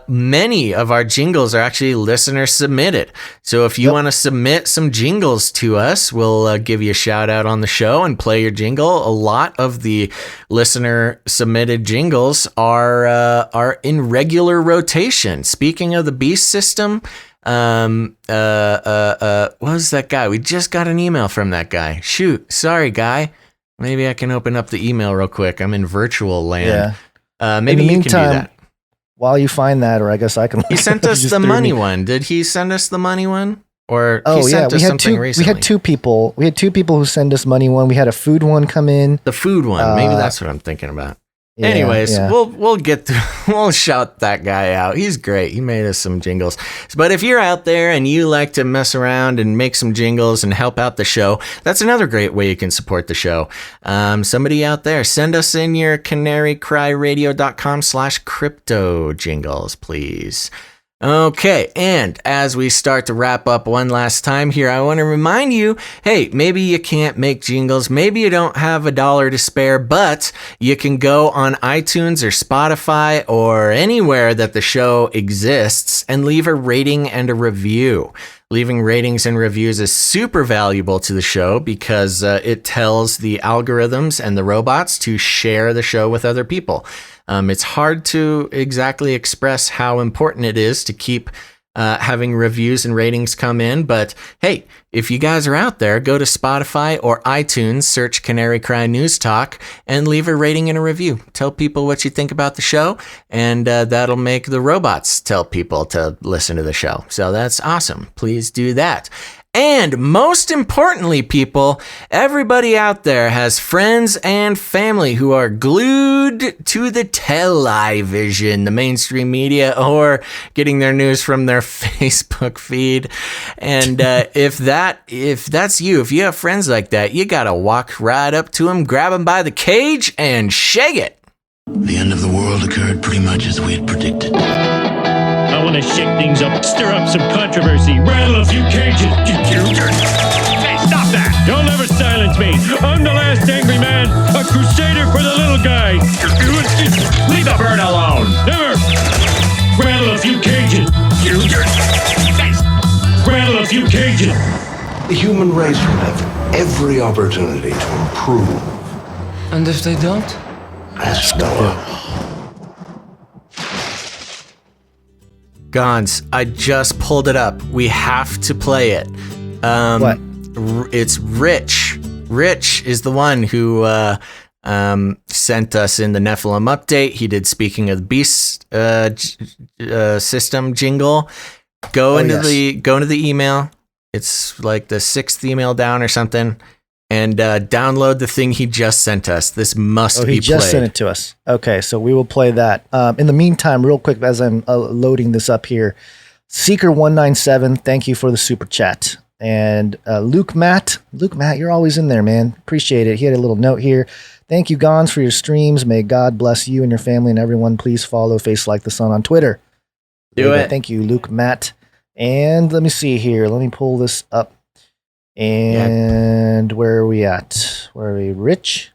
Many of our jingles are actually listener submitted. So if you want to submit some jingles to us, we'll give you a shout out on the show and play your jingle. A lot of the listener submitted jingles are in regular rotation. Speaking of the Beast system, what was that guy? We just got an email from that guy. Shoot. Sorry, guy. Maybe I can open up the email real quick. I'm in virtual land. Maybe you can do that. While you find that, or I guess I can. He sent us the money one. Did he send us the money one? Or he sent us something recently? We had two people. We had two people who send us money one. We had a food one come in. The food one. Maybe that's what I'm thinking about. Anyways, we'll shout that guy out. He's great. He made us some jingles. But if you're out there and you like to mess around and make some jingles and help out the show, that's another great way you can support the show. Somebody out there, send us in your canarycryradio.com/crypto jingles, please. Okay, and as we start to wrap up one last time here, I want to remind you, hey, maybe you can't make jingles, maybe you don't have $1 to spare, but you can go on iTunes or Spotify or anywhere that the show exists and leave a rating and a review. Leaving ratings and reviews is super valuable to the show because it tells the algorithms and the robots to share the show with other people. It's hard to exactly express how important it is to keep having reviews and ratings come in. But hey, if you guys are out there, go to Spotify or iTunes, search Canary Cry News Talk, and leave a rating and a review. Tell people what you think about the show, and that'll make the robots tell people to listen to the show. So that's awesome. Please do that. And most importantly, people, everybody out there has friends and family who are glued to the television, the mainstream media, or getting their news from their Facebook feed. And if that's you, if you have friends like that, you gotta walk right up to them, grab them by the cage, and shake it. The end of the world occurred pretty much as we had predicted. I want to shake things up, stir up some controversy, rattle a few cages. Hey, stop that! You'll never silence me. I'm the last angry man, a crusader for the little guy. Leave the bird alone. Never. Rattle a few cages. Rattle a few cages. The human race will have every opportunity to improve. And if they don't? Ask Noah. Gons, I just pulled it up. We have to play it. What? It's Rich. Rich is the one who sent us in the Nephilim update. He did Speaking of the Beast system jingle. Go into the email. It's like the 6th email down or something. And download the thing he just sent us. This must be played. He just sent it to us. Okay, so we will play that. In the meantime, real quick, as I'm loading this up here, Seeker197, thank you for the super chat. And Luke Matt, you're always in there, man. Appreciate it. He had a little note here. Thank you, Gons, for your streams. May God bless you and your family and everyone. Please follow Face Like the Sun on Twitter. Do it. Thank you, Luke Matt. And let me see here. Let me pull this up. And where are we at? Where are we? Rich?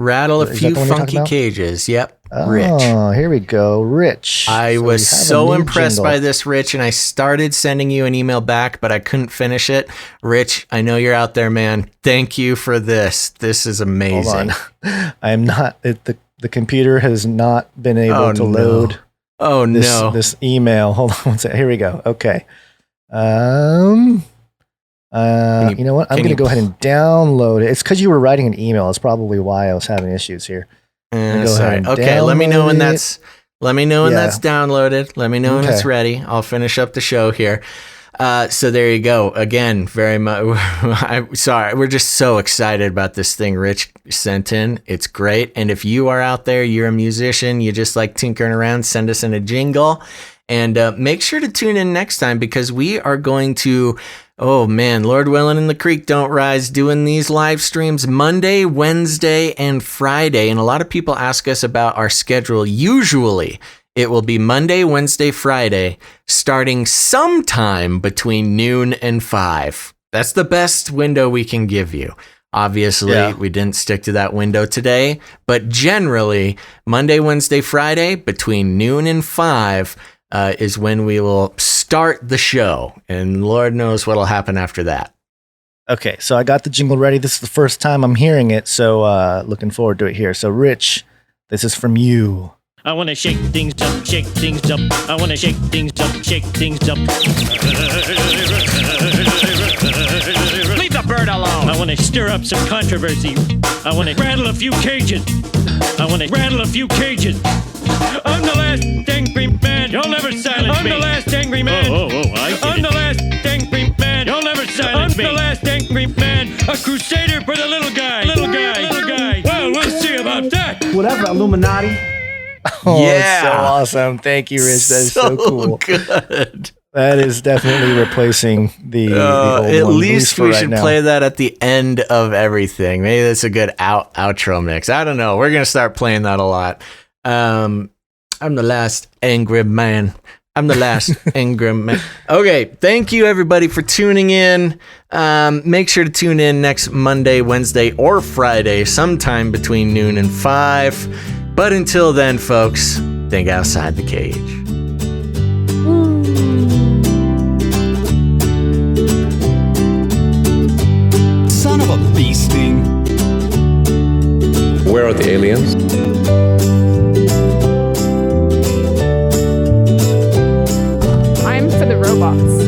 Rattle a few funky cages. Yep. Rich. Oh, here we go. Rich. I was so impressed by this, Rich, and I started sending you an email back, but I couldn't finish it. Rich, I know you're out there, man. Thank you for this. This is amazing. Hold on. I am not, the computer has not been able to load this email. Hold on one second. Here we go. Okay. You know what? I'm going to go ahead and download it. It's because you were writing an email. That's probably why I was having issues here. Sorry. Okay, let me know when that's downloaded. Let me know when it's ready. I'll finish up the show here. So there you go. Again, very much. We're just so excited about this thing Rich sent in. It's great. And if you are out there, you're a musician, you just like tinkering around, send us in a jingle. And make sure to tune in next time because we are going to, oh man, Lord willing and the creek don't rise, doing these live streams Monday, Wednesday, and Friday. And a lot of people ask us about our schedule. Usually it will be Monday, Wednesday, Friday, starting sometime between noon and 5. That's the best window we can give you. Obviously, we didn't stick to that window today, but generally Monday, Wednesday, Friday between noon and 5 is when we will start the show, and Lord knows what'll happen after that. Okay, so I got the jingle ready. This is the first time I'm hearing it, so looking forward to it here. So, Rich, this is from you. I want to shake things up, shake things up. I want to shake things up, shake things up. Leave the bird alone. I want to stir up some controversy. I want to rattle a few cages. I'm the last angry man. You'll never silence me. I'm the last angry man. I'm the last angry man. You'll never silence me. I'm the last angry man. A crusader for the little guy. Well, we'll see about that. Whatever, Illuminati. Oh, yeah. So awesome. Thank you, Rich. That is so cool. Good. That is definitely replacing the old at one, least we should play that at the end of everything. Maybe that's a good outro mix. I don't know. We're going to start playing that a lot. I'm the last angry man. Okay. Thank you, everybody, for tuning in. Make sure to tune in next Monday, Wednesday, or Friday, sometime between noon and 5. But until then, folks, think outside the cage. Son of a bee sting. Where are the aliens? I'm for the robots.